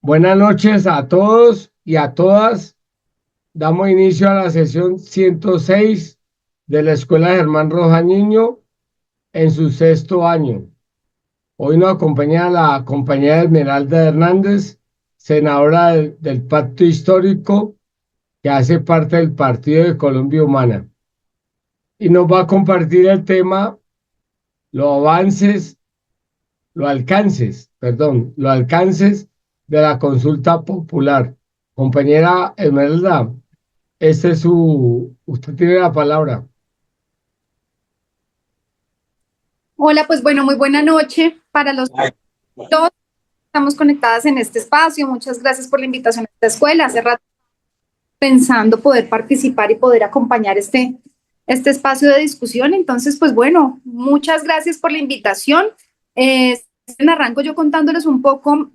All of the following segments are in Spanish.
Buenas noches a todos y a todas. Damos inicio a la sesión 106 de la Escuela Germán Roja Niño en su sexto año. Hoy nos acompaña la compañera Esmeralda Hernández, senadora del Pacto Histórico, que hace parte del Partido de Colombia Humana. Y nos va a compartir el tema, los alcances de la consulta popular. Compañera Esmeralda, usted tiene la palabra. Hola, pues bueno, muy buena noche para los todos. Estamos conectadas en este espacio. Muchas gracias por la invitación a esta escuela. Hace rato pensando poder participar y poder acompañar este espacio de discusión. Entonces, pues bueno, muchas gracias por la invitación. Arranco yo contándoles un poco,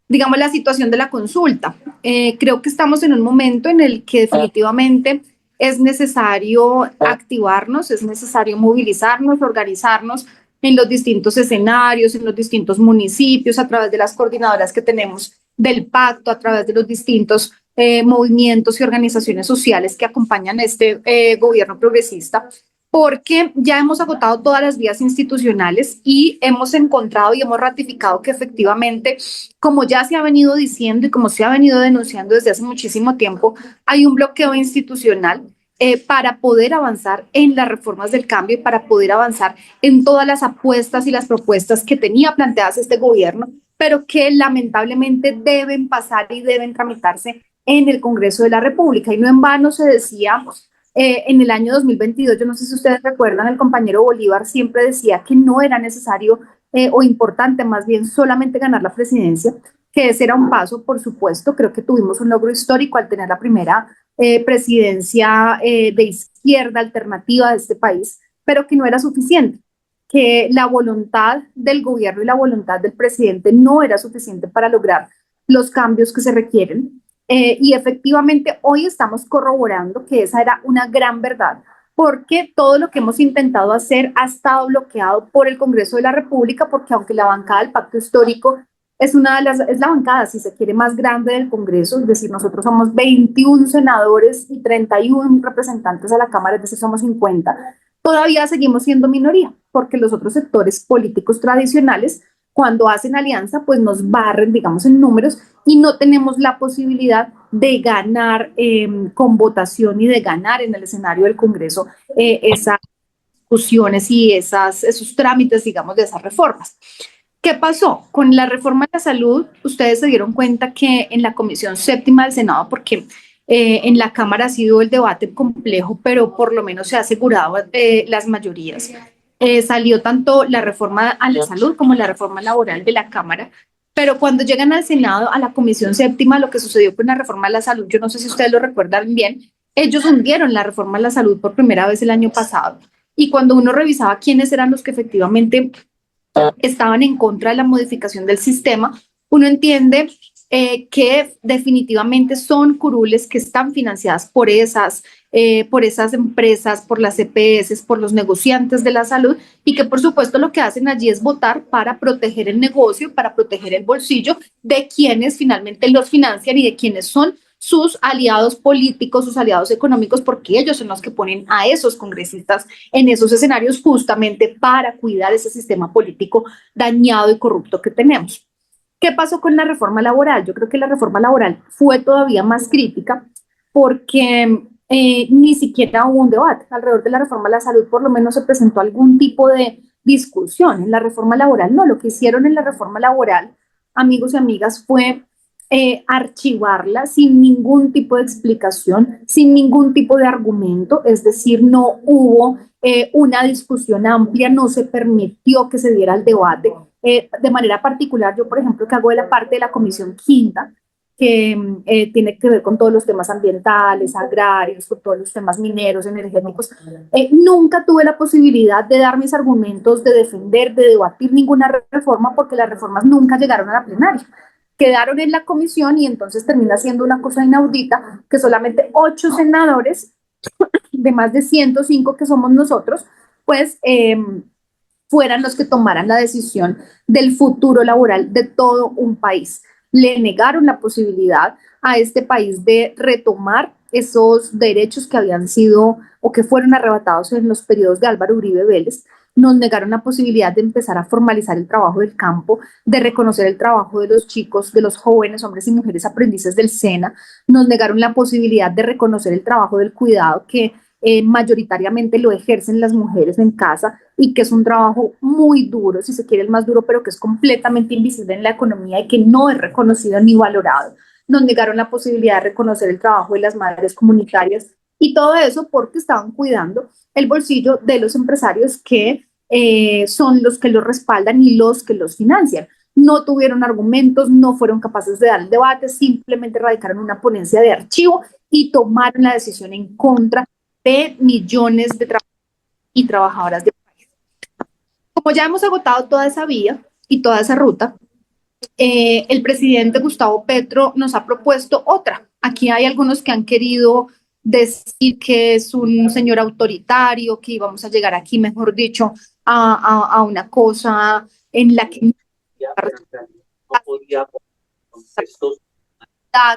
digamos, la situación de la consulta. Creo que estamos en un momento en el que definitivamente es necesario activarnos, es necesario movilizarnos, organizarnos en los distintos escenarios, en los distintos municipios, a través de las coordinadoras que tenemos del pacto, a través de los distintos movimientos y organizaciones sociales que acompañan este gobierno progresista, porque ya hemos agotado todas las vías institucionales y hemos encontrado y hemos ratificado que efectivamente, como ya se ha venido diciendo y como se ha venido denunciando desde hace muchísimo tiempo, hay un bloqueo institucional para poder avanzar en las reformas del cambio y para poder avanzar en todas las apuestas y las propuestas que tenía planteadas este gobierno, pero que lamentablemente deben pasar y deben tramitarse en el Congreso de la República. Y no en vano se decía en el año 2022, yo no sé si ustedes recuerdan, el compañero Bolívar siempre decía que no era necesario o importante más bien solamente ganar la presidencia, que ese era un paso, por supuesto. Creo que tuvimos un logro histórico al tener la primera presidencia de izquierda alternativa de este país, pero que no era suficiente, que la voluntad del gobierno y la voluntad del presidente no era suficiente para lograr los cambios que se requieren. Y efectivamente hoy estamos corroborando que esa era una gran verdad, porque todo lo que hemos intentado hacer ha estado bloqueado por el Congreso de la República, porque aunque la bancada del Pacto Histórico es la bancada, si se quiere, más grande del Congreso, es decir, nosotros somos 21 senadores y 31 representantes a la Cámara, es decir, somos 50, todavía seguimos siendo minoría, porque los otros sectores políticos tradicionales, cuando hacen alianza, pues nos barren, digamos, en números y no tenemos la posibilidad de ganar con votación y de ganar en el escenario del Congreso esas discusiones y esos trámites, digamos, de esas reformas. ¿Qué pasó? Con la reforma de la salud, ustedes se dieron cuenta que en la Comisión Séptima del Senado, porque en la Cámara ha sido el debate complejo, pero por lo menos se ha asegurado las mayorías. Salió tanto la reforma a la salud como la reforma laboral de la Cámara, pero cuando llegan al Senado, a la Comisión Séptima, lo que sucedió con la reforma a la salud, yo no sé si ustedes lo recuerdan bien, ellos hundieron la reforma a la salud por primera vez el año pasado. Y cuando uno revisaba quiénes eran los que efectivamente estaban en contra de la modificación del sistema, uno entiende que definitivamente son curules que están financiadas por esas empresas, por las EPS, por los negociantes de la salud, y que por supuesto lo que hacen allí es votar para proteger el negocio, para proteger el bolsillo de quienes finalmente los financian y de quienes son sus aliados políticos, sus aliados económicos, porque ellos son los que ponen a esos congresistas en esos escenarios justamente para cuidar ese sistema político dañado y corrupto que tenemos. ¿Qué pasó con la reforma laboral? Yo creo que la reforma laboral fue todavía más crítica porque ni siquiera hubo un debate alrededor de la reforma a la salud, por lo menos se presentó algún tipo de discusión. En la reforma laboral no, lo que hicieron en la reforma laboral, amigos y amigas, fue archivarla sin ningún tipo de explicación, sin ningún tipo de argumento, es decir, no hubo una discusión amplia, no se permitió que se diera el debate. De manera particular, yo, por ejemplo, que hago de la parte de la Comisión Quinta, que tiene que ver con todos los temas ambientales, agrarios, con todos los temas mineros, energéticos, nunca tuve la posibilidad de dar mis argumentos, de defender, de debatir ninguna reforma, porque las reformas nunca llegaron a la plenaria, quedaron en la comisión y entonces termina siendo una cosa inaudita que solamente 8 senadores de más de 105 que somos nosotros, pues fueran los que tomaran la decisión del futuro laboral de todo un país. le negaron la posibilidad a este país de retomar esos derechos que habían sido o que fueron arrebatados en los periodos de Álvaro Uribe Vélez. Nos negaron la posibilidad de empezar a formalizar el trabajo del campo, de reconocer el trabajo de los chicos, de los jóvenes, hombres y mujeres aprendices del SENA. Nos negaron la posibilidad de reconocer el trabajo del cuidado que mayoritariamente lo ejercen las mujeres en casa y que es un trabajo muy duro, si se quiere el más duro, pero que es completamente invisible en la economía y que no es reconocido ni valorado. Nos negaron la posibilidad de reconocer el trabajo de las madres comunitarias y todo eso porque estaban cuidando el bolsillo de los empresarios que son los que los respaldan y los que los financian. No tuvieron argumentos, no fueron capaces de dar el debate, simplemente radicaron una ponencia de archivo y tomaron la decisión en contra de millones de trabajadores y trabajadoras del país. Como ya hemos agotado toda esa vía y toda esa ruta, el presidente Gustavo Petro nos ha propuesto otra. Aquí hay algunos que han querido decir que es un señor autoritario, que íbamos a llegar aquí, mejor dicho, a una cosa en la que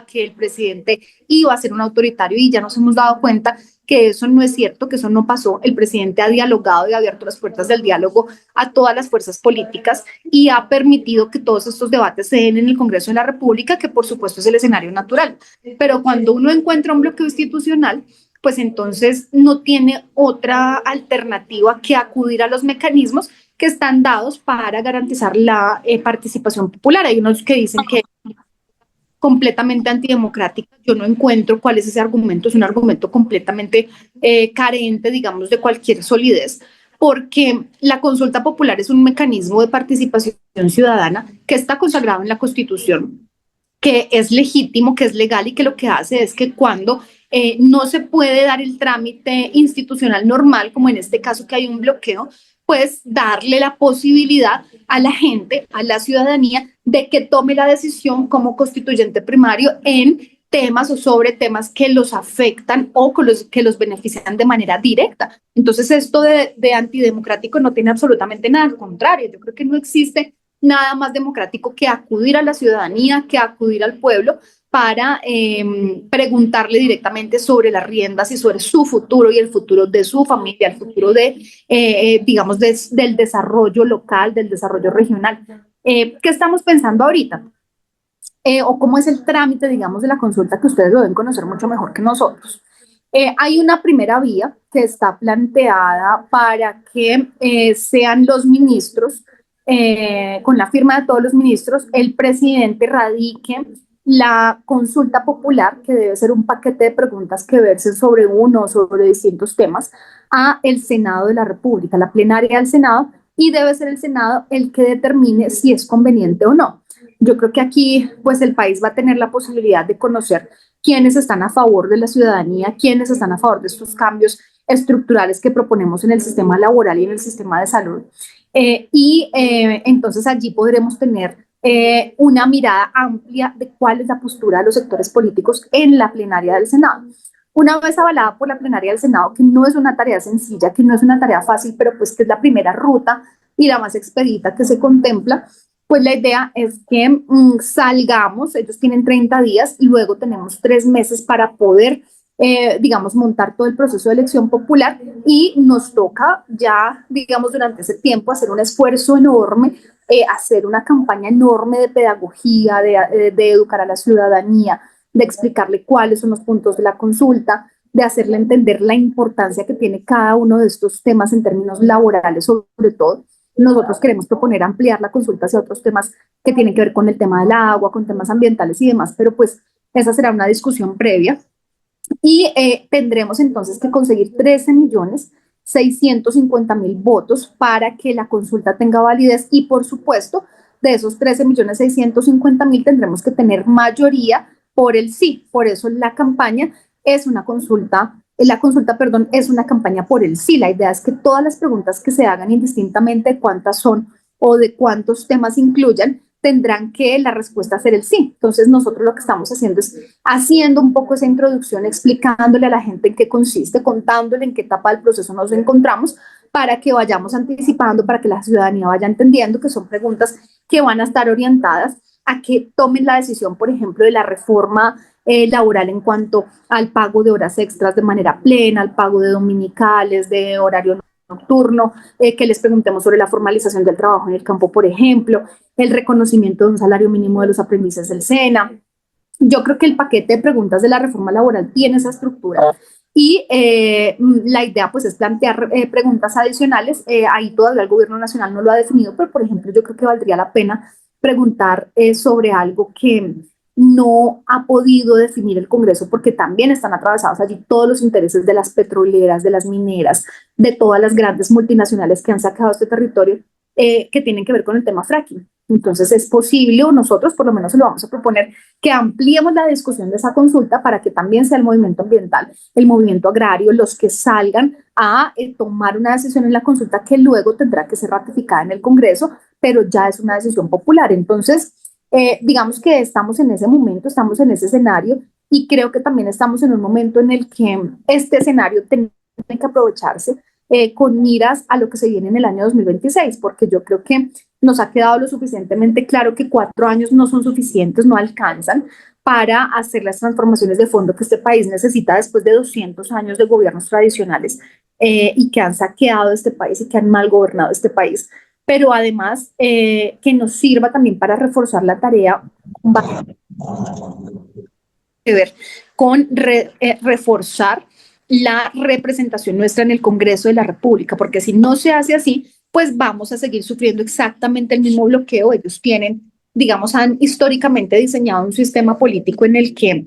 que el presidente iba a ser un autoritario y ya nos hemos dado cuenta que eso no es cierto, que eso no pasó. El presidente ha dialogado y ha abierto las puertas del diálogo a todas las fuerzas políticas y ha permitido que todos estos debates se den en el Congreso de la República, que por supuesto es el escenario natural. Pero cuando uno encuentra un bloqueo institucional, pues entonces no tiene otra alternativa que acudir a los mecanismos que están dados para garantizar la participación popular. Hay unos que dicen que completamente antidemocrática. Yo no encuentro cuál es ese argumento, es un argumento completamente carente, digamos, de cualquier solidez, porque la consulta popular es un mecanismo de participación ciudadana que está consagrado en la Constitución, que es legítimo, que es legal y que lo que hace es que cuando no se puede dar el trámite institucional normal, como en este caso que hay un bloqueo, pues darle la posibilidad a la gente, a la ciudadanía, de que tome la decisión como constituyente primario en temas o sobre temas que los afectan o que los benefician de manera directa. Entonces esto de antidemocrático no tiene absolutamente nada, al contrario, yo creo que no existe nada más democrático que acudir a la ciudadanía, que acudir al pueblo para preguntarle directamente sobre las riendas y sobre su futuro y el futuro de su familia, el futuro digamos, del desarrollo local, del desarrollo regional. ¿Qué estamos pensando ahorita? O cómo es el trámite, digamos, de la consulta, que ustedes lo deben conocer mucho mejor que nosotros. Hay una primera vía que está planteada para que sean los ministros, con la firma de todos los ministros, el presidente radique la consulta popular, que debe ser un paquete de preguntas que versen sobre uno o sobre distintos temas, a el Senado de la República, la plenaria del Senado, y debe ser el Senado el que determine si es conveniente o no. Yo creo que aquí, pues, el país va a tener la posibilidad de conocer quiénes están a favor de la ciudadanía, quiénes están a favor de estos cambios estructurales que proponemos en el sistema laboral y en el sistema de salud. Entonces allí podremos tener una mirada amplia de cuál es la postura de los sectores políticos en la plenaria del Senado. Una vez avalada por la plenaria del Senado, que no es una tarea sencilla, que no es una tarea fácil, pero pues que es la primera ruta y la más expedita que se contempla, pues la idea es que salgamos, ellos tienen 30 días y luego tenemos 3 meses para poder, digamos, montar todo el proceso de elección popular y nos toca ya, digamos, durante ese tiempo hacer un esfuerzo enorme, hacer una campaña enorme de pedagogía, de educar a la ciudadanía, de explicarle cuáles son los puntos de la consulta, de hacerle entender la importancia que tiene cada uno de estos temas en términos laborales, sobre todo. Nosotros queremos proponer ampliar la consulta hacia otros temas que tienen que ver con el tema del agua, con temas ambientales y demás, pero pues esa será una discusión previa. Y tendremos entonces que conseguir 13.650.000 votos para que la consulta tenga validez y, por supuesto, de esos 13.650.000 tendremos que tener mayoría por el sí. Por eso la campaña es una consulta, perdón, es una campaña por el sí. La idea es que todas las preguntas que se hagan, indistintamente de cuántas son o de cuántos temas incluyan, tendrán que la respuesta ser el sí. Entonces nosotros lo que estamos haciendo es haciendo un poco esa introducción, explicándole a la gente en qué consiste, contándole en qué etapa del proceso nos encontramos, para que vayamos anticipando, para que la ciudadanía vaya entendiendo que son preguntas que van a estar orientadas a que tomen la decisión, por ejemplo, de la reforma laboral en cuanto al pago de horas extras de manera plena, al pago de dominicales, de horario nocturno, que les preguntemos sobre la formalización del trabajo en el campo, por ejemplo, el reconocimiento de un salario mínimo de los aprendices del SENA. Yo creo que el paquete de preguntas de la reforma laboral tiene esa estructura y la idea pues es plantear preguntas adicionales. Ahí todavía el gobierno nacional no lo ha definido, pero por ejemplo yo creo que valdría la pena preguntar sobre algo que no ha podido definir el Congreso porque también están atravesados allí todos los intereses de las petroleras, de las mineras, de todas las grandes multinacionales que han sacado este territorio que tienen que ver con el tema fracking. Entonces es posible, o nosotros por lo menos se lo vamos a proponer, que ampliemos la discusión de esa consulta para que también sea el movimiento ambiental, el movimiento agrario, los que salgan a tomar una decisión en la consulta que luego tendrá que ser ratificada en el Congreso, pero ya es una decisión popular. Entonces, digamos que estamos en ese momento, estamos en ese escenario y creo que también estamos en un momento en el que este escenario tiene que aprovecharse con miras a lo que se viene en el año 2026, porque yo creo que nos ha quedado lo suficientemente claro que 4 años no son suficientes, no alcanzan para hacer las transformaciones de fondo que este país necesita después de 200 años de gobiernos tradicionales y que han saqueado este país y que han mal gobernado este país. Pero además que nos sirva también para reforzar la tarea que ver con reforzar la representación nuestra en el Congreso de la República, porque si no se hace así, pues vamos a seguir sufriendo exactamente el mismo bloqueo. Ellos tienen, digamos, han históricamente diseñado un sistema político en el que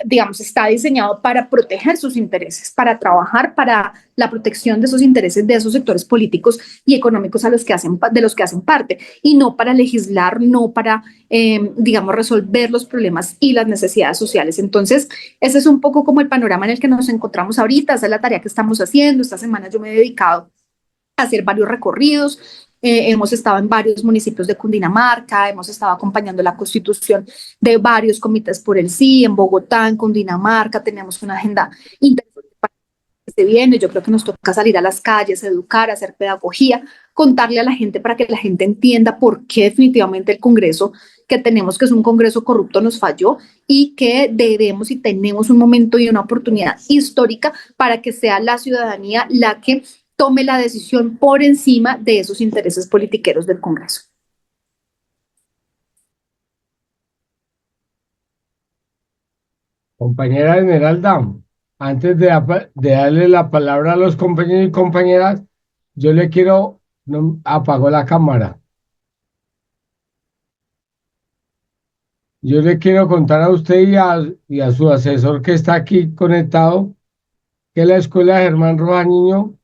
digamos, está diseñado para proteger sus intereses, para trabajar para la protección de esos intereses de esos sectores políticos y económicos de los que hacen parte, y no para legislar, no para, digamos, resolver los problemas y las necesidades sociales. Entonces, ese es un poco como el panorama en el que nos encontramos ahorita, esa es la tarea que estamos haciendo. Esta semana yo me he dedicado a hacer varios recorridos. Hemos estado en varios municipios de Cundinamarca, hemos estado acompañando la constitución de varios comités por el sí, en Bogotá, en Cundinamarca, tenemos una agenda interesante que se viene. Yo creo que nos toca salir a las calles, educar, hacer pedagogía, contarle a la gente para que la gente entienda por qué definitivamente el Congreso que tenemos, que es un Congreso corrupto, nos falló y que debemos y tenemos un momento y una oportunidad histórica para que sea la ciudadanía la que tome la decisión por encima de esos intereses politiqueros del Congreso. Compañera Esmeralda, antes de darle la palabra a los compañeros y compañeras, yo le quiero, no, apagó la cámara. Yo le quiero contar a usted y a su asesor que está aquí conectado que la Escuela Germán Roja Niño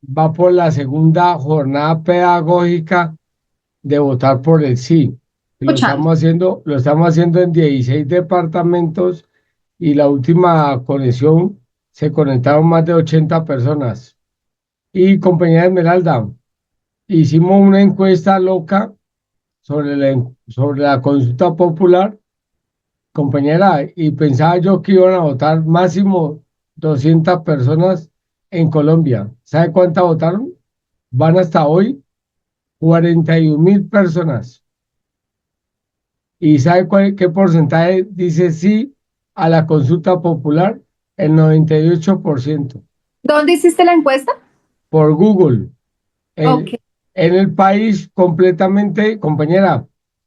va por la segunda jornada pedagógica de votar por el sí. Escuchando. Lo estamos haciendo en 16 departamentos y la última conexión se conectaron más de 80 personas. Y compañera Esmeralda, hicimos una encuesta loca sobre la consulta popular, compañera, y pensaba yo que iban a votar máximo 200 personas en Colombia. ¿Sabe cuántas votaron? Van hasta hoy 41.000 personas. ¿Y sabe qué porcentaje dice sí a la consulta popular? El 98%. ¿Dónde hiciste la encuesta? Por Google. Ok, En el país completamente, compañera,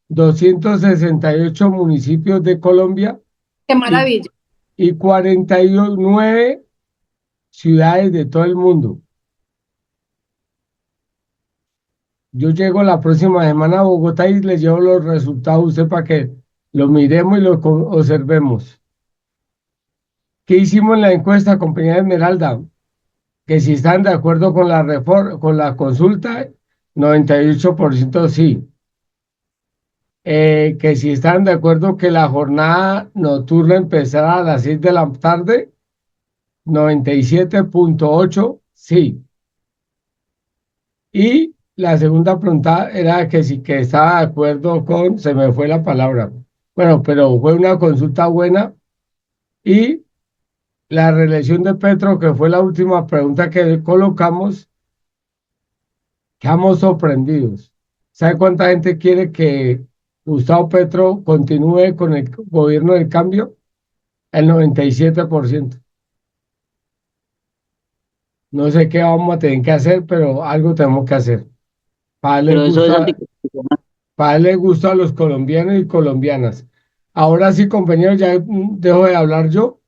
268 municipios de Colombia qué y, maravilla. y 49 ciudades de todo el mundo. Yo llego la próxima semana a Bogotá y les llevo los resultados a usted para que lo miremos y lo observemos. ¿Qué hicimos en la encuesta, compañera Esmeralda? Que si están de acuerdo con la reforma, con la consulta, 98% sí. Que si están de acuerdo que la jornada nocturna empezara a las 6 de la tarde, 97.8 sí. Y la segunda pregunta era que si que estaba de acuerdo con, se me fue la palabra. Bueno, pero fue una consulta buena. Y la reelección de Petro, que fue la última pregunta que colocamos, quedamos sorprendidos. ¿Sabe cuánta gente quiere que Gustavo Petro continúe con el gobierno del cambio? El 97%. No sé qué vamos a tener que hacer, pero algo tenemos que hacer. Para darle Pero eso es gusto, anticonstitucional. para darle gusto a los colombianos y colombianas. Ahora sí, compañeros, ya dejo de hablar yo.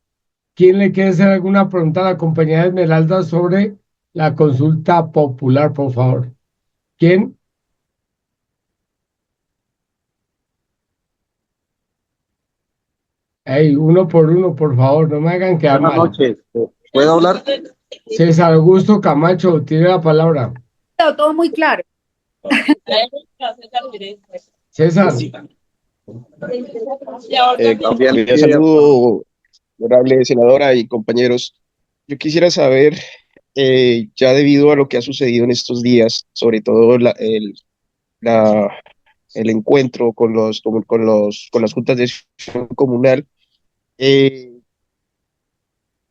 ¿Quién le quiere hacer alguna pregunta a la compañera Esmeralda sobre la consulta popular, por favor? ¿Quién? Ey, uno por uno, por favor, no me hagan quedar Buenas mal. noches. ¿Puedo hablar? César Augusto Camacho, tiene la palabra. Todo muy claro. César, Cordial saludo, honorable senadora y compañeros. Yo quisiera saber, ya debido a lo que ha sucedido en estos días, sobre todo la- el encuentro con las juntas de acción comunal, eh,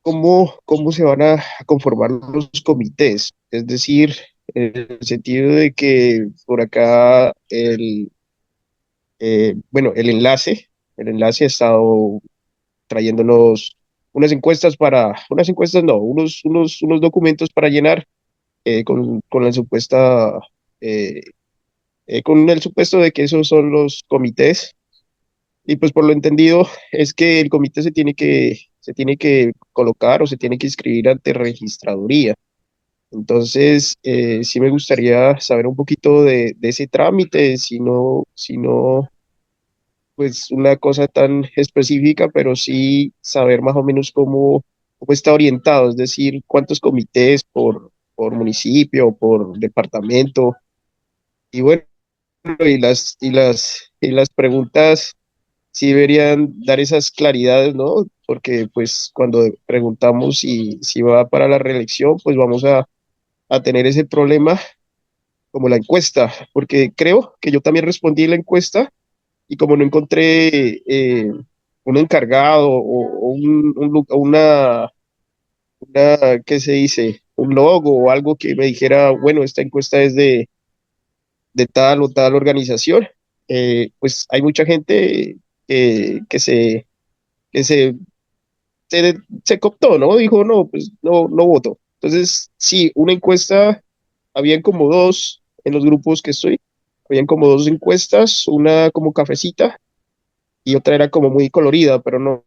cómo se van a conformar los comités. Es decir, en el sentido de que por acá bueno, el enlace ha estado trayéndonos unas encuestas no, unos documentos para llenar con la supuesta, eh, con el supuesto de que esos son los comités. Y pues por lo entendido es que el comité se tiene que colocar o se tiene que inscribir ante registraduría. Entonces, sí me gustaría saber un poquito de ese trámite, si no pues una cosa tan específica, pero sí saber más o menos cómo está orientado, es decir, cuántos comités por municipio, por departamento, y bueno, y las preguntas sí deberían dar esas claridades, ¿no? Porque pues cuando preguntamos si va para la reelección, pues vamos a tener ese problema como la encuesta, porque creo que yo también respondí la encuesta y como no encontré un encargado o ¿qué se dice? Un logo o algo que me dijera, bueno, esta encuesta es de tal o tal organización, pues hay mucha gente que se cooptó, ¿no? Dijo, no, pues no voto. Entonces, sí, una encuesta, habían como dos en los grupos que estoy, habían como dos encuestas, una como cafecita y otra era como muy colorida, pero no,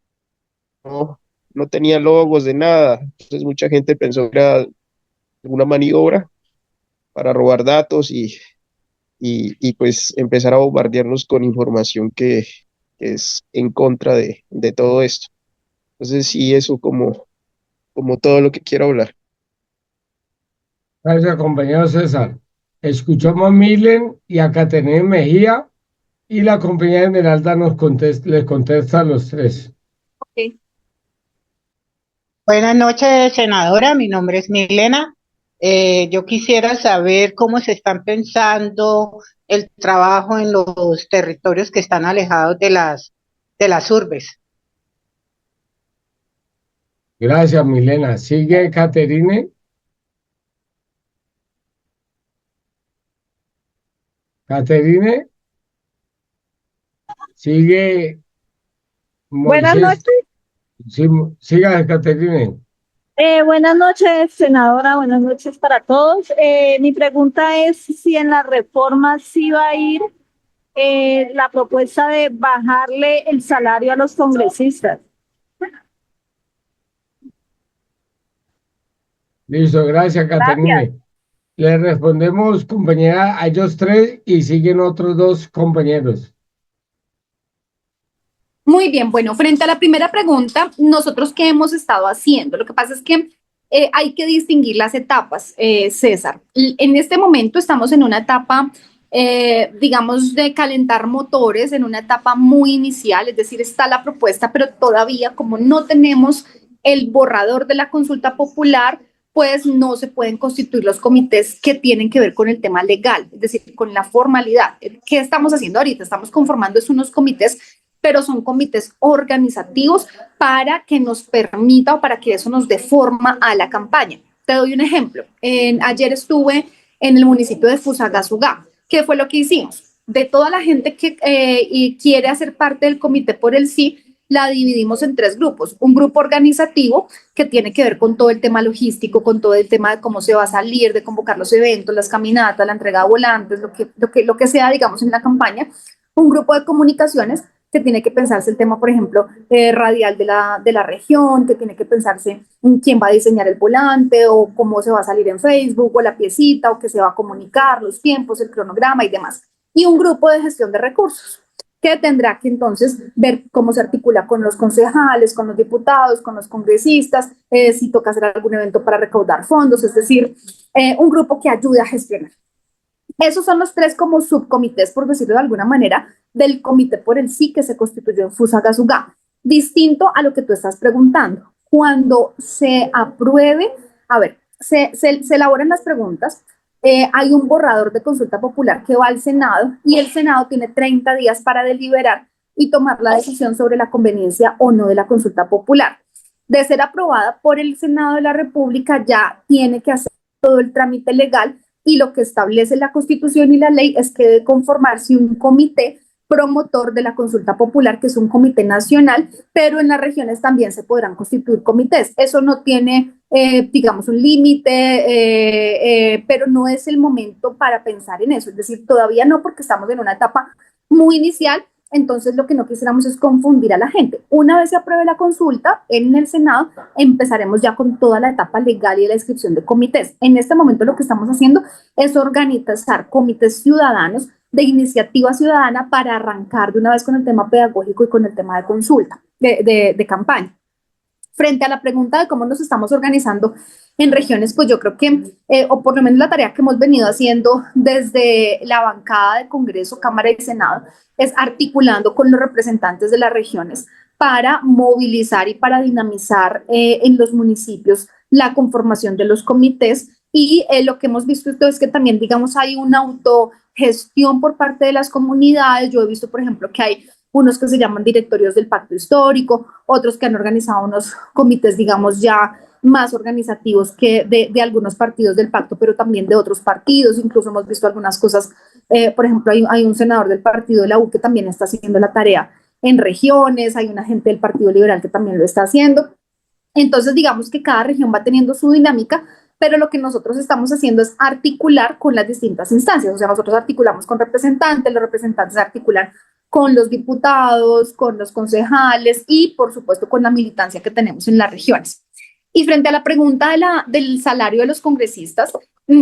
no tenía logos de nada. Entonces mucha gente pensó que era una maniobra para robar datos y pues empezar a bombardearnos con información que es en contra de todo esto. Entonces sí, eso como todo lo que quiero hablar. gracias, compañero César. Escuchamos a Milen y a Caterina Mejía y la compañera Esmeralda les contesta a los tres. Ok. Buenas noches, senadora. Mi nombre es Milena. Yo quisiera saber cómo se están pensando el trabajo en los territorios que están alejados de las urbes. Gracias, Milena. Sigue Caterine. Caterine. Sigue Buenas Moisés. noches, Sí, siga, Caterine. buenas noches, senadora, buenas noches para todos. Mi pregunta es si en la reforma sí va a ir la propuesta de bajarle el salario a los congresistas. Listo, gracias, Gracias. Caterine. Le respondemos, compañera, a ellos tres y siguen otros dos compañeros. Muy bien, bueno, frente a la primera pregunta, nosotros qué hemos estado haciendo. Lo que pasa es que hay que distinguir las etapas, César. En este momento estamos en una etapa, digamos, de calentar motores, en una etapa muy inicial, es decir, está la propuesta, pero todavía como no tenemos el borrador de la consulta popular, pues no se pueden constituir los comités que tienen que ver con el tema legal, es decir, con la formalidad. ¿Qué estamos haciendo ahorita? Estamos conformando unos comités, pero son comités organizativos para que nos permita o para que eso nos dé forma a la campaña. Te doy un ejemplo. Ayer estuve en el municipio de Fusagasugá. ¿qué fue lo que hicimos? De toda la gente que y quiere hacer parte del comité por el sí, la dividimos en 3 grupos. Un grupo organizativo que tiene que ver con todo el tema logístico, con todo el tema de cómo se va a salir, de convocar los eventos, las caminatas, la entrega de volantes, lo que sea, digamos, en la campaña. Un grupo de comunicaciones que tiene que pensarse el tema, por ejemplo, radial de la región, que tiene que pensarse en quién va a diseñar el volante o cómo se va a salir en Facebook o la piecita o qué se va a comunicar, los tiempos, el cronograma y demás. Y un grupo de gestión de recursos que tendrá que entonces ver cómo se articula con los concejales, con los diputados, con los congresistas, si toca hacer algún evento para recaudar fondos, es decir, un grupo que ayude a gestionar. Esos son los 3 como subcomités, por decirlo de alguna manera, del comité por el sí que se constituyó en Fusagasugá. Distinto a lo que tú estás preguntando. Cuando se apruebe, a ver, se elaboran las preguntas, hay un borrador de consulta popular que va al Senado y el Senado tiene 30 días para deliberar y tomar la decisión sobre la conveniencia o no de la consulta popular. De ser aprobada por el Senado de la República, ya tiene que hacer todo el trámite legal y lo que establece la Constitución y la ley es que debe conformarse un comité promotor de la consulta popular, que es un comité nacional, pero en las regiones también se podrán constituir comités. Eso no tiene, digamos, un límite, pero no es el momento para pensar en eso. Es decir, todavía no, porque estamos en una etapa muy inicial. Entonces, lo que no quisiéramos es confundir a la gente. Una vez se apruebe la consulta en el Senado, empezaremos ya con toda la etapa legal y la inscripción de comités. En este momento lo que estamos haciendo es organizar comités ciudadanos de iniciativa ciudadana para arrancar de una vez con el tema pedagógico y con el tema de consulta, de campaña. Frente a la pregunta de cómo nos estamos organizando en regiones, pues yo creo que, o por lo menos la tarea que hemos venido haciendo desde la bancada de Congreso, Cámara y Senado, es articulando con los representantes de las regiones para movilizar y para dinamizar en los municipios la conformación de los comités. Y lo que hemos visto es que también, digamos, hay una autogestión por parte de las comunidades. Yo he visto, por ejemplo, que hay unos que se llaman directorios del pacto histórico, otros que han organizado unos comités, digamos, ya más organizativos que de algunos partidos del pacto, pero también de otros partidos. Incluso hemos visto algunas cosas, por ejemplo, hay un senador del partido de la U que también está haciendo la tarea en regiones, hay una gente del Partido Liberal que también lo está haciendo. Entonces, digamos que cada región va teniendo su dinámica, pero lo que nosotros estamos haciendo es articular con las distintas instancias. O sea, nosotros articulamos con representantes, los representantes articulan con los diputados, con los concejales y, por supuesto, con la militancia que tenemos en las regiones. Y frente a la pregunta del salario de los congresistas,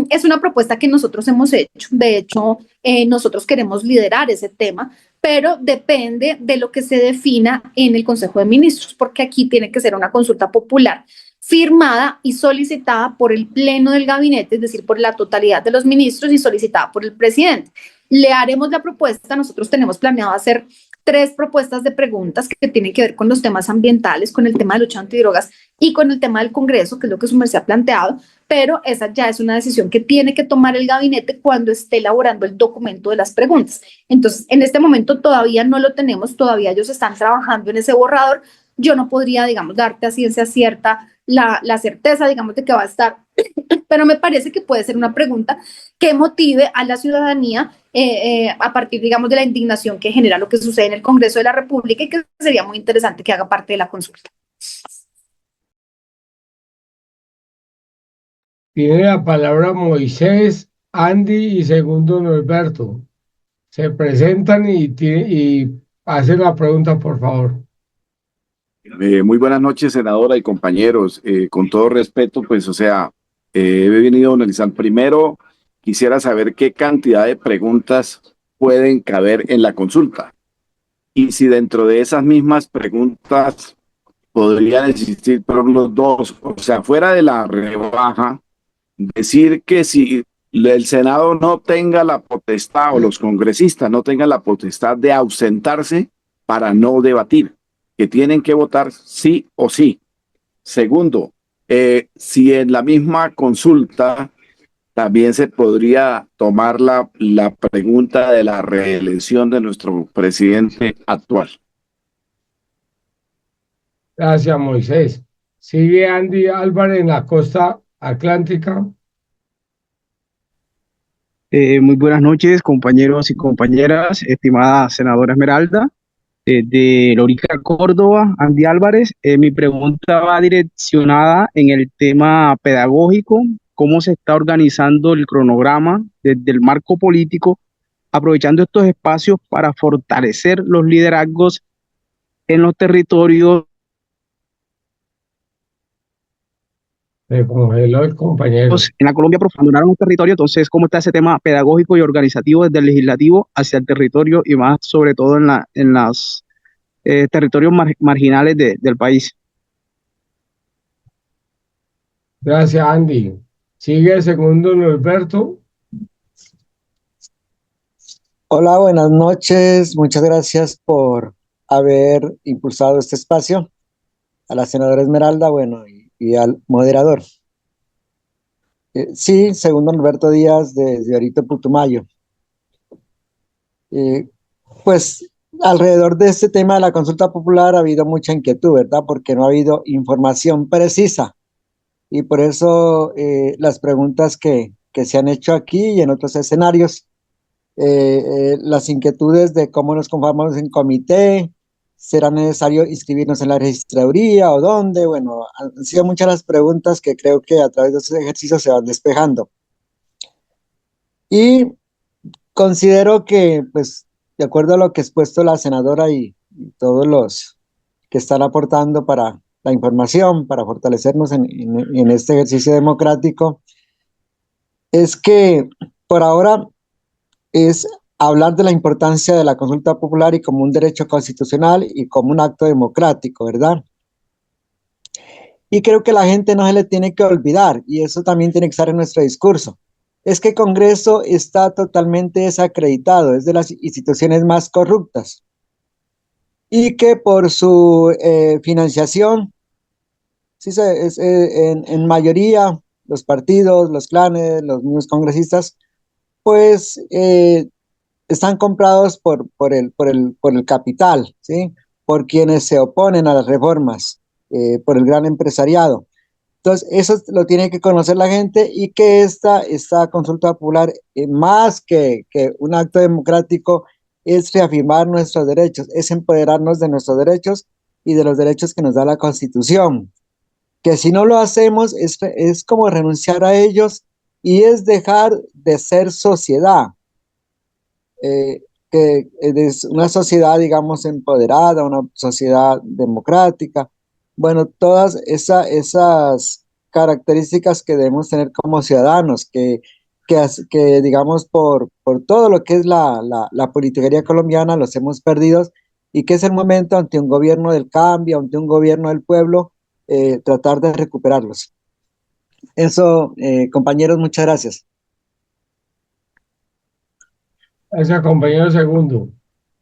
es una propuesta que nosotros hemos hecho. De hecho, nosotros queremos liderar ese tema, pero depende de lo que se defina en el Consejo de Ministros, porque aquí tiene que ser una consulta popular firmada y solicitada por el Pleno del Gabinete, es decir, por la totalidad de los ministros y solicitada por el presidente. Le haremos la propuesta, nosotros tenemos planeado hacer 3 propuestas de preguntas que tienen que ver con los temas ambientales, con el tema de lucha antidrogas y con el tema del Congreso, que es lo que su merced ha planteado, pero esa ya es una decisión que tiene que tomar el gabinete cuando esté elaborando el documento de las preguntas. Entonces, en este momento todavía no lo tenemos, todavía ellos están trabajando en ese borrador. Yo no podría, digamos, darte a ciencia cierta la certeza, digamos, de que va a estar, pero me parece que puede ser una pregunta que motive a la ciudadanía a partir, digamos, de la indignación que genera lo que sucede en el Congreso de la República y que sería muy interesante que haga parte de la consulta. Tiene la palabra Moisés, Andy y segundo Norberto. Se presentan y hacen la pregunta, por favor. Muy buenas noches, senadora y compañeros. Con todo respeto, pues, o sea, he venido a analizar. Primero, quisiera saber qué cantidad de preguntas pueden caber en la consulta y si dentro de esas mismas preguntas podrían existir por los dos, o sea, fuera de la rebaja, decir que si el Senado no tenga la potestad o los congresistas no tengan la potestad de ausentarse para no debatir, que tienen que votar sí o sí. Segundo, si en la misma consulta también se podría tomar la pregunta de la reelección de nuestro presidente actual. Gracias, Moisés. Sigue Andy Álvarez en la costa atlántica. Muy buenas noches, compañeros y compañeras, estimada senadora Esmeralda, de Lorica, Córdoba, Andy Álvarez. Mi pregunta va direccionada en el tema pedagógico, cómo se está organizando el cronograma desde el marco político, aprovechando estos espacios para fortalecer los liderazgos en los territorios. Se congeló el compañero. En la Colombia abandonaron un territorio, entonces, ¿cómo está ese tema pedagógico y organizativo desde el legislativo hacia el territorio y más sobre todo en los territorios marginales del país? Gracias, Andy. Sigue el segundo, Norberto. Hola, buenas noches. Muchas gracias por haber impulsado este espacio. A la senadora Esmeralda, bueno, y al moderador. Sí, segundo Norberto Díaz, desde Orito, Putumayo. Pues alrededor de este tema de la consulta popular ha habido mucha inquietud, ¿verdad? Porque no ha habido información precisa. Y por eso las preguntas que se han hecho aquí y en otros escenarios, las inquietudes de cómo nos conformamos en comité, será necesario inscribirnos en la registraduría o dónde. Bueno, han sido muchas las preguntas que creo que a través de estos ejercicios se van despejando. Y considero que, pues, de acuerdo a lo que ha expuesto la senadora y todos los que están aportando para la información, para fortalecernos en este ejercicio democrático, es que por ahora es hablar de la importancia de la consulta popular y como un derecho constitucional y como un acto democrático, ¿verdad? Y creo que la gente no se le tiene que olvidar, y eso también tiene que estar en nuestro discurso, es que el Congreso está totalmente desacreditado, es de las instituciones más corruptas, y que por su financiación, sí, en mayoría, los partidos, los clanes, los mismos congresistas, pues están comprados por el capital, ¿sí? Por quienes se oponen a las reformas, por el gran empresariado. Entonces, eso lo tiene que conocer la gente y que esta consulta popular, más que un acto democrático, es reafirmar nuestros derechos, es empoderarnos de nuestros derechos y de los derechos que nos da la Constitución. Que si no lo hacemos, es como renunciar a ellos y es dejar de ser sociedad. Que es una sociedad, digamos, empoderada, una sociedad democrática. Bueno, todas esas características que debemos tener como ciudadanos, que digamos, por todo lo que es la politiquería colombiana, los hemos perdido y que es el momento ante un gobierno del cambio, ante un gobierno del pueblo, tratar de recuperarlos. Eso, compañeros, muchas gracias. Ese compañero segundo.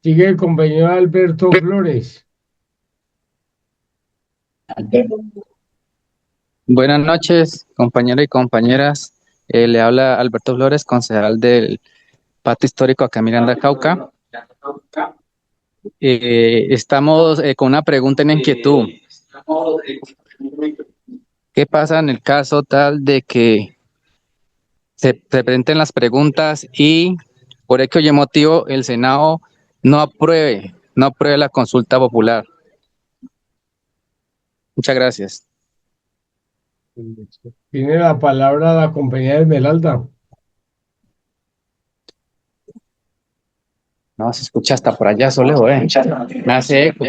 Sigue el compañero Alberto Flores. Buenas noches, compañeros y compañeras. Le habla Alberto Flores, concejal del Pacto Histórico acá en Miranda, Cauca. Estamos con una pregunta en inquietud. ¿Qué pasa en el caso tal de que se presenten las preguntas y por X motivo el Senado no apruebe la consulta popular? Muchas gracias. Tiene la palabra la compañera Esmeralda. No, se escucha hasta por allá, Solejo, me hace eco.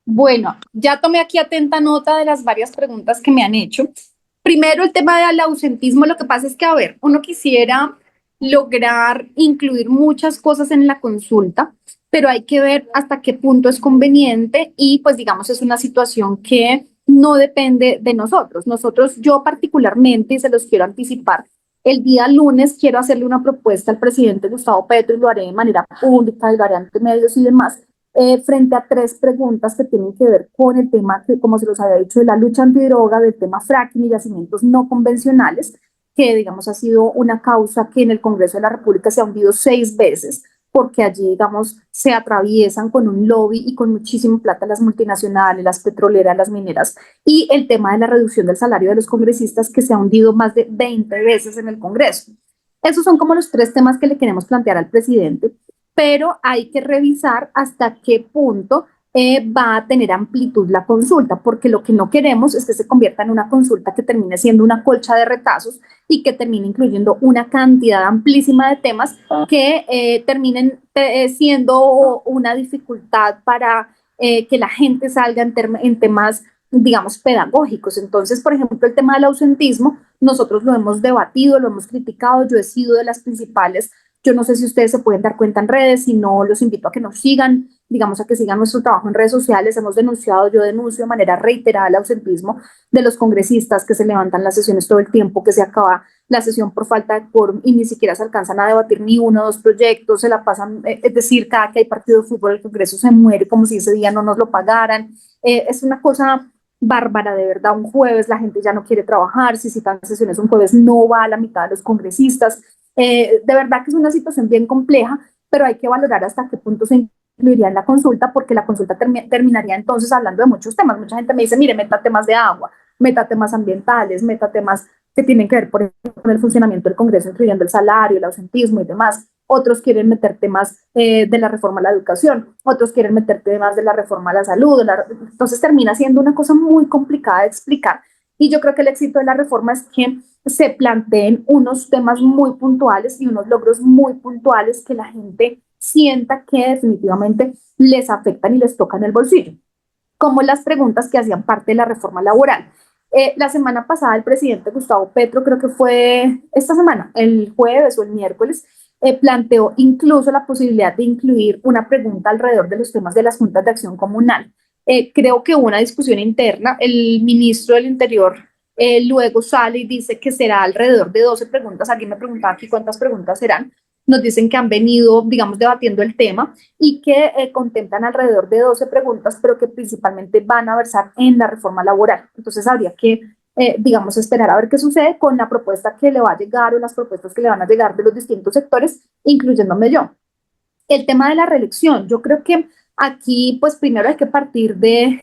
Bueno, ya tomé aquí atenta nota de las varias preguntas que me han hecho. Primero, el tema del ausentismo. Lo que pasa es que, a ver, uno quisiera lograr incluir muchas cosas en la consulta, pero hay que ver hasta qué punto es conveniente y, pues, digamos, es una situación que no depende de nosotros. Yo particularmente, y se los quiero anticipar, el día lunes quiero hacerle una propuesta al presidente Gustavo Petro y lo haré de manera pública y lo haré ante medios y demás, frente a 3 preguntas que tienen que ver con el tema, que, como se los había dicho, de la lucha antidroga, del tema fracking y yacimientos no convencionales, que digamos ha sido una causa que en el Congreso de la República se ha hundido 6 veces, porque allí, digamos, se atraviesan con un lobby y con muchísima plata las multinacionales, las petroleras, las mineras, y el tema de la reducción del salario de los congresistas, que se ha hundido más de 20 veces en el Congreso. Esos son como los tres temas que le queremos plantear al presidente, pero hay que revisar hasta qué punto va a tener amplitud la consulta, porque lo que no queremos es que se convierta en una consulta que termine siendo una colcha de retazos y que termine incluyendo una cantidad amplísima de temas que terminen siendo una dificultad para que la gente salga en temas, digamos, pedagógicos. Entonces, por ejemplo, el tema del ausentismo, nosotros lo hemos debatido, lo hemos criticado, yo he sido de las principales. Yo no sé si ustedes se pueden dar cuenta en redes, si no, los invito a que nos sigan, digamos, a que sigan nuestro trabajo en redes sociales. Hemos denunciado, yo denuncio de manera reiterada el ausentismo de los congresistas que se levantan las sesiones todo el tiempo, que se acaba la sesión por falta de quórum y ni siquiera se alcanzan a debatir ni uno o dos proyectos, se la pasan, es decir, cada que hay partido de fútbol el Congreso se muere como si ese día no nos lo pagaran. Es una cosa bárbara, de verdad. Un jueves la gente ya no quiere trabajar, si citan sesiones un jueves no va a la mitad de los congresistas. De verdad que es una situación bien compleja, pero hay que valorar hasta qué punto se incluiría en la consulta, porque la consulta terminaría entonces hablando de muchos temas. Mucha gente me dice, mire, meta temas de agua, meta temas ambientales, meta temas que tienen que ver, por ejemplo, con el funcionamiento del Congreso, incluyendo el salario, el ausentismo y demás. Otros quieren meter temas de la reforma a la educación, otros quieren meter temas de la reforma a la salud. Entonces termina siendo una cosa muy complicada de explicar. Y yo creo que el éxito de la reforma es que se planteen unos temas muy puntuales y unos logros muy puntuales que la gente sienta que definitivamente les afectan y les tocan el bolsillo, como las preguntas que hacían parte de la reforma laboral. La semana pasada el presidente Gustavo Petro, creo que fue esta semana, el jueves o el miércoles, planteó incluso la posibilidad de incluir una pregunta alrededor de los temas de las juntas de acción comunal. Creo que hubo una discusión interna, el ministro del Interior luego sale y dice que será alrededor de 12 preguntas. Alguien me preguntaba aquí cuántas preguntas serán. Nos dicen que han venido, digamos, debatiendo el tema y que contemplan alrededor de 12 preguntas, pero que principalmente van a versar en la reforma laboral. Entonces habría que, digamos, esperar a ver qué sucede con la propuesta que le va a llegar o las propuestas que le van a llegar de los distintos sectores, incluyéndome yo. El tema de la reelección, yo creo que aquí, pues primero hay que partir de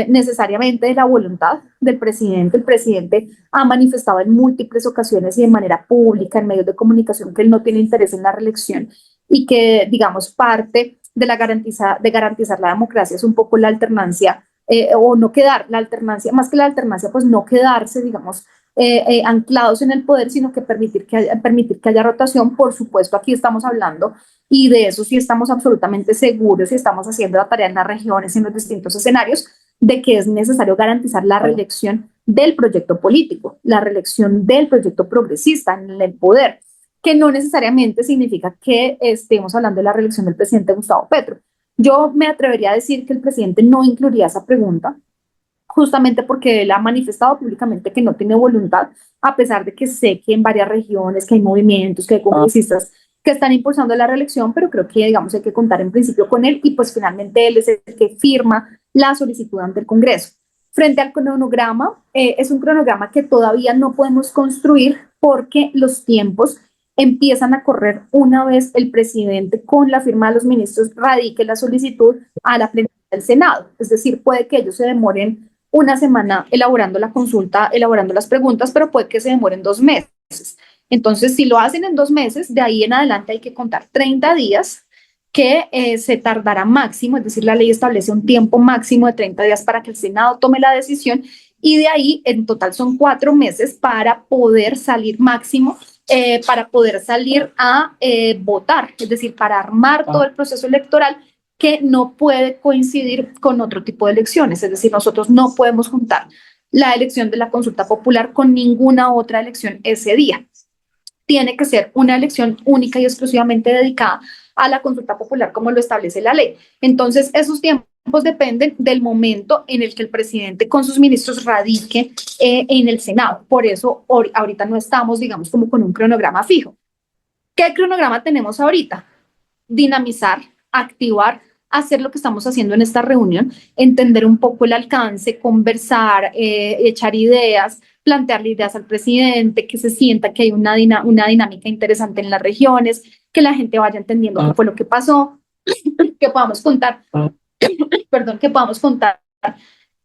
necesariamente de la voluntad del presidente. El presidente ha manifestado en múltiples ocasiones y de manera pública en medios de comunicación que él no tiene interés en la reelección y que, digamos, parte de garantizar la democracia es un poco la alternancia o no quedar, la alternancia, más que la alternancia, pues no quedarse, digamos, anclados en el poder, sino que permitir que haya rotación. Por supuesto, aquí estamos hablando y de eso sí estamos absolutamente seguros y estamos haciendo la tarea en las regiones, en los distintos escenarios, de que es necesario garantizar la reelección del proyecto político, la reelección del proyecto progresista en el poder, que no necesariamente significa que estemos hablando de la reelección del presidente Gustavo Petro. Yo me atrevería a decir que el presidente no incluiría esa pregunta, justamente porque él ha manifestado públicamente que no tiene voluntad, a pesar de que sé que en varias regiones, que hay movimientos, que hay congresistas que están impulsando la reelección, pero creo que, digamos, hay que contar en principio con él y pues finalmente él es el que firma la solicitud ante el Congreso. Frente al cronograma, es un cronograma que todavía no podemos construir porque los tiempos empiezan a correr una vez el presidente con la firma de los ministros radique la solicitud a la plenaria del Senado. Es decir, puede que ellos se demoren una semana elaborando la consulta, elaborando las preguntas, pero puede que se demoren 2 meses. Entonces, si lo hacen en 2 meses, de ahí en adelante hay que contar 30 días que se tardará máximo, es decir, la ley establece un tiempo máximo de 30 días para que el Senado tome la decisión y de ahí en total son 4 meses para poder salir máximo, para poder salir a votar, es decir, para armar todo el proceso electoral que no puede coincidir con otro tipo de elecciones, es decir, nosotros no podemos juntar la elección de la consulta popular con ninguna otra elección ese día. Tiene que ser una elección única y exclusivamente dedicada a la consulta popular como lo establece la ley. Entonces, esos tiempos dependen del momento en el que el presidente con sus ministros radique en el Senado. Por eso ahorita no estamos, digamos, como con un cronograma fijo. ¿Qué cronograma tenemos ahorita? Dinamizar, activar, hacer lo que estamos haciendo en esta reunión, entender un poco el alcance, conversar, echar ideas, plantearle ideas al presidente, que se sienta que hay una dinámica interesante en las regiones, que la gente vaya entendiendo qué fue lo que pasó, que podamos contar, perdón, que podamos contar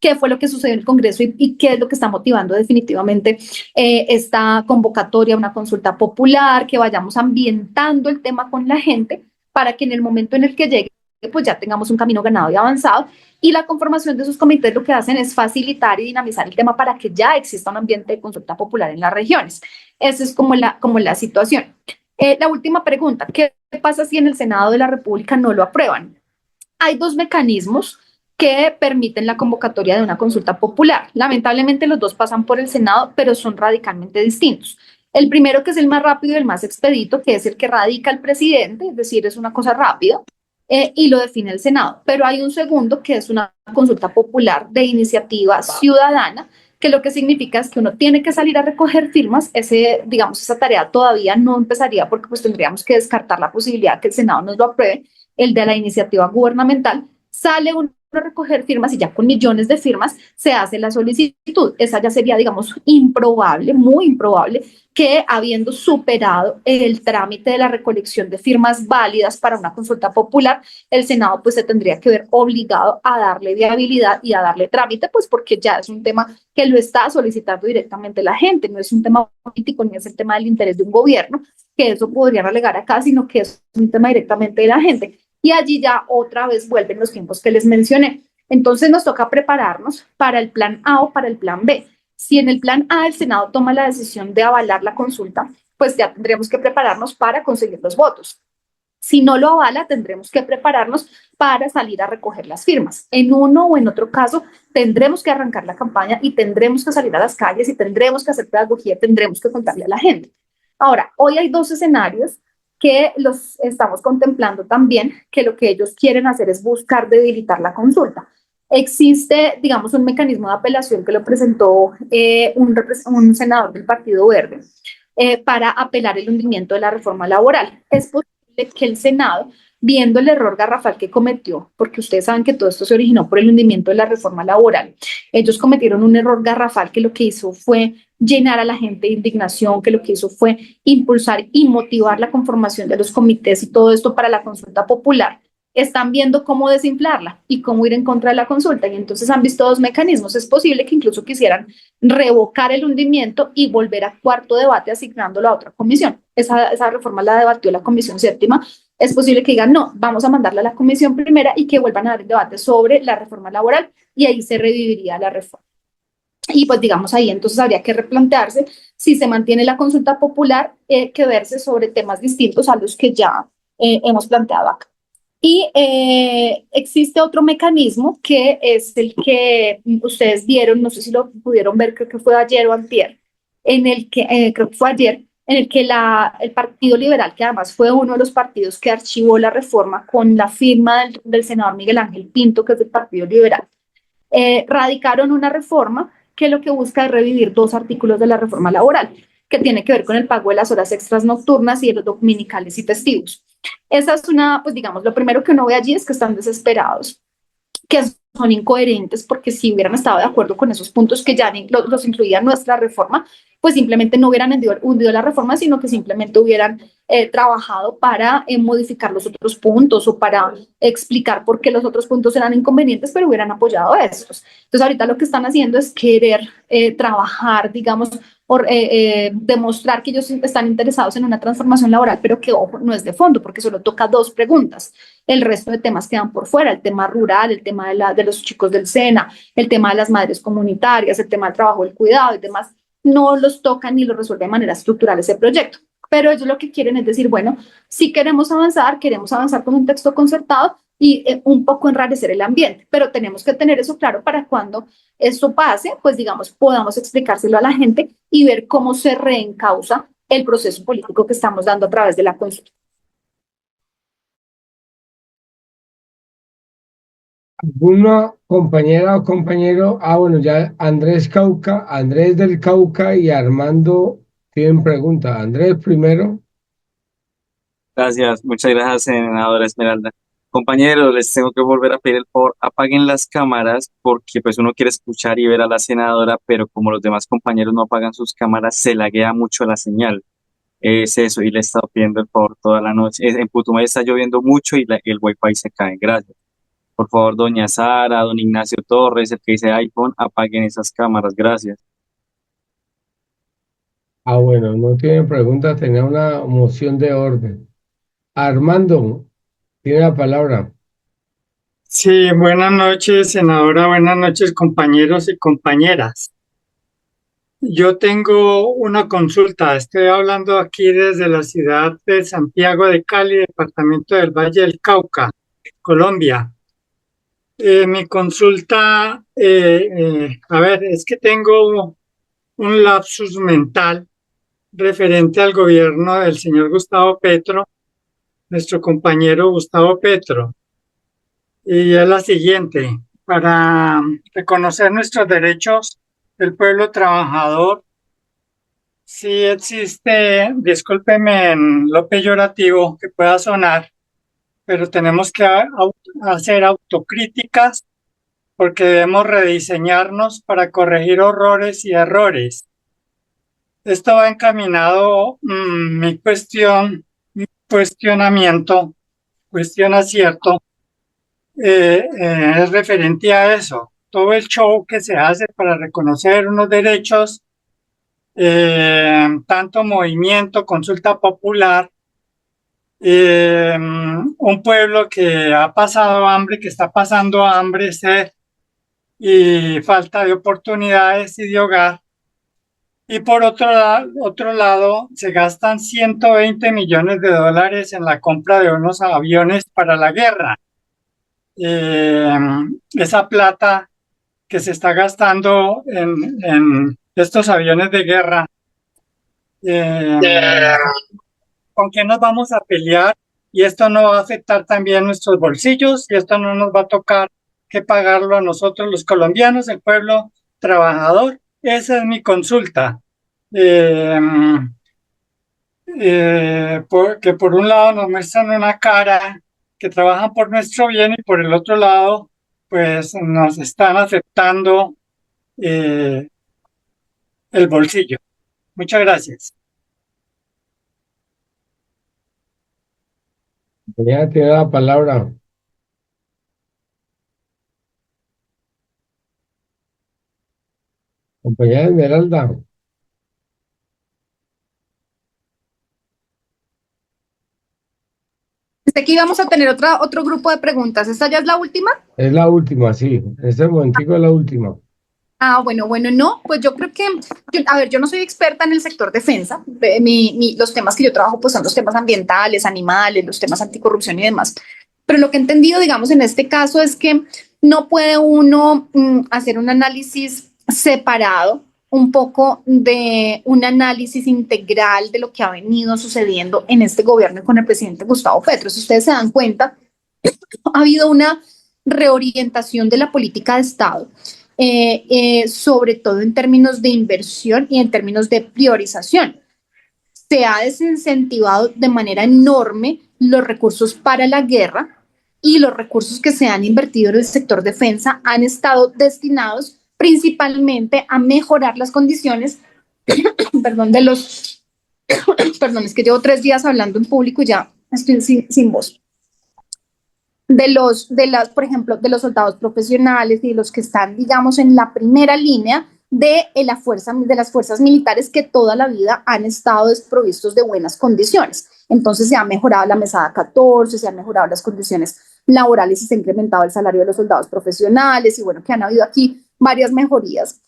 qué fue lo que sucedió en el Congreso y qué es lo que está motivando definitivamente esta convocatoria, una consulta popular, que vayamos ambientando el tema con la gente para que en el momento en el que llegue, pues ya tengamos un camino ganado y avanzado. Y la conformación de esos comités lo que hacen es facilitar y dinamizar el tema para que ya exista un ambiente de consulta popular en las regiones. Esa es como la situación. La última pregunta, ¿qué pasa si en el Senado de la República no lo aprueban? Hay dos mecanismos que permiten la convocatoria de una consulta popular. Lamentablemente los dos pasan por el Senado, pero son radicalmente distintos. El primero, que es el más rápido y el más expedito, que es el que radica el presidente, es decir, es una cosa rápida, y lo define el Senado. Pero hay un segundo, que es una consulta popular de iniciativa ciudadana, que lo que significa es que uno tiene que salir a recoger firmas. Digamos, esa tarea todavía no empezaría porque pues tendríamos que descartar la posibilidad que el Senado nos lo apruebe, el de la iniciativa gubernamental. Sale uno a recoger firmas y ya con millones de firmas se hace la solicitud. Esa ya sería, digamos, improbable, muy improbable, que habiendo superado el trámite de la recolección de firmas válidas para una consulta popular, el Senado pues se tendría que ver obligado a darle viabilidad y a darle trámite, pues porque ya es un tema que lo está solicitando directamente la gente, no es un tema político ni es el tema del interés de un gobierno, que eso podría relegar acá, sino que es un tema directamente de la gente. Y allí ya otra vez vuelven los tiempos que les mencioné. Entonces nos toca prepararnos para el plan A o para el plan B. Si en el plan A el Senado toma la decisión de avalar la consulta, pues ya tendremos que prepararnos para conseguir los votos. Si no lo avala, tendremos que prepararnos para salir a recoger las firmas. En uno o en otro caso, tendremos que arrancar la campaña y tendremos que salir a las calles y tendremos que hacer pedagogía, tendremos que contarle a la gente. Ahora, hoy hay dos escenarios que los estamos contemplando también, que lo que ellos quieren hacer es buscar debilitar la consulta. Existe, digamos, un mecanismo de apelación que lo presentó un senador del Partido Verde para apelar el hundimiento de la reforma laboral. Es posible que el Senado, viendo el error garrafal que cometió, porque ustedes saben que todo esto se originó por el hundimiento de la reforma laboral, ellos cometieron un error garrafal que lo que hizo fue llenar a la gente de indignación, que lo que hizo fue impulsar y motivar la conformación de los comités y todo esto para la consulta popular. Están viendo cómo desinflarla y cómo ir en contra de la consulta, y entonces han visto dos mecanismos. Es posible que incluso quisieran revocar el hundimiento y volver a cuarto debate asignándolo a otra comisión. Esa reforma la debatió la comisión séptima. Es posible que digan, no, vamos a mandarla a la comisión primera y que vuelvan a dar el debate sobre la reforma laboral, y ahí se reviviría la reforma. Y pues digamos ahí entonces habría que replantearse si se mantiene la consulta popular, que verse sobre temas distintos a los que ya hemos planteado acá. Y existe otro mecanismo que es el que ustedes vieron, no sé si lo pudieron ver, creo que fue ayer o antier, en el que, creo que fue ayer, en el que el Partido Liberal, que además fue uno de los partidos que archivó la reforma con la firma del senador Miguel Ángel Pinto, que es del Partido Liberal, radicaron una reforma que lo que busca es revivir dos artículos de la reforma laboral, que tiene que ver con el pago de las horas extras nocturnas y de los dominicales y festivos. Esa es una, pues digamos, lo primero que uno ve allí es que están desesperados, que son incoherentes, porque si hubieran estado de acuerdo con esos puntos que ya los incluía nuestra reforma, pues simplemente no hubieran hundido la reforma, sino que simplemente hubieran trabajado para modificar los otros puntos o para explicar por qué los otros puntos eran inconvenientes, pero hubieran apoyado estos. Entonces ahorita lo que están haciendo es querer trabajar, digamos, por demostrar que ellos están interesados en una transformación laboral, pero que, ojo, no es de fondo, porque solo toca dos preguntas. El resto de temas quedan por fuera, el tema rural, el tema de los chicos del SENA, el tema de las madres comunitarias, el tema del trabajo del cuidado y demás, no los tocan ni los resuelve de manera estructural ese proyecto. Pero ellos lo que quieren es decir, bueno, si queremos avanzar con un texto concertado y un poco enrarecer el ambiente, pero tenemos que tener eso claro para cuando esto pase, pues digamos, podamos explicárselo a la gente y ver cómo se reencausa el proceso político que estamos dando a través de la consulta. ¿Alguna compañera o compañero? Bueno, ya Andrés del Cauca y Armando tienen pregunta. Andrés primero. Gracias, muchas gracias, senadora Esmeralda. Compañeros, les tengo que volver a pedir el favor, apaguen las cámaras porque pues uno quiere escuchar y ver a la senadora, pero como los demás compañeros no apagan sus cámaras, se laguea mucho la señal. Es eso, y le he estado pidiendo el favor toda la noche. En Putumayo está lloviendo mucho y el wifi se cae. Gracias. Por favor, doña Sara, don Ignacio Torres, el que dice iPhone, apaguen esas cámaras. Gracias. Bueno, no tiene pregunta, tenía una moción de orden. Armando, tiene la palabra. Sí, buenas noches, senadora, buenas noches, compañeros y compañeras. Yo tengo una consulta, estoy hablando aquí desde la ciudad de Santiago de Cali, departamento del Valle del Cauca, Colombia. Mi consulta, a ver, es que tengo un lapsus mental referente al gobierno del señor Gustavo Petro, nuestro compañero Gustavo Petro. Y es la siguiente: para reconocer nuestros derechos del pueblo trabajador, sí existe, discúlpeme en lo peyorativo que pueda sonar, pero tenemos que hacer autocríticas porque debemos rediseñarnos para corregir horrores y errores. Esto va encaminado, mi cuestionamiento, acierto, es referente a eso. Todo el show que se hace para reconocer unos derechos, tanto movimiento, consulta popular, un pueblo que ha pasado hambre, que está pasando hambre, sed y falta de oportunidades y de hogar. Y por otro lado, se gastan 120 millones de dólares en la compra de unos aviones para la guerra. Esa plata que se está gastando en estos aviones de guerra, ¿con qué nos vamos a pelear? Y esto no va a afectar también nuestros bolsillos, y esto no nos va a tocar que pagarlo a nosotros los colombianos, el pueblo trabajador. Esa es mi consulta. Que por un lado nos muestran una cara que trabajan por nuestro bien, y por el otro lado pues nos están afectando el bolsillo. Muchas gracias. Ya tiene la palabra. Compañera Esmeralda. Pensé que íbamos a tener otro grupo de preguntas. ¿Esta ya es la última? Es la última, sí. En este momentico es la última. Bueno, no, pues yo creo que, yo no soy experta en el sector defensa. Los temas que yo trabajo pues son los temas ambientales, animales, los temas anticorrupción y demás. Pero lo que he entendido, digamos, en este caso es que no puede uno hacer un análisis separado un poco de un análisis integral de lo que ha venido sucediendo en este gobierno y con el presidente Gustavo Petro. Si ustedes se dan cuenta, ha habido una reorientación de la política de Estado, sobre todo en términos de inversión y en términos de priorización. Se ha desincentivado de manera enorme los recursos para la guerra, y los recursos que se han invertido en el sector defensa han estado destinados principalmente a mejorar las condiciones, perdón, perdón, es que llevo 3 días hablando en público y ya estoy sin voz. Por ejemplo, de los soldados profesionales y de los que están, digamos, en la primera línea de las fuerzas militares, que toda la vida han estado desprovistos de buenas condiciones. Entonces se ha mejorado la mesada 14, se han mejorado las condiciones laborales y se ha incrementado el salario de los soldados profesionales, y bueno, que han habido aquí varias mejorías.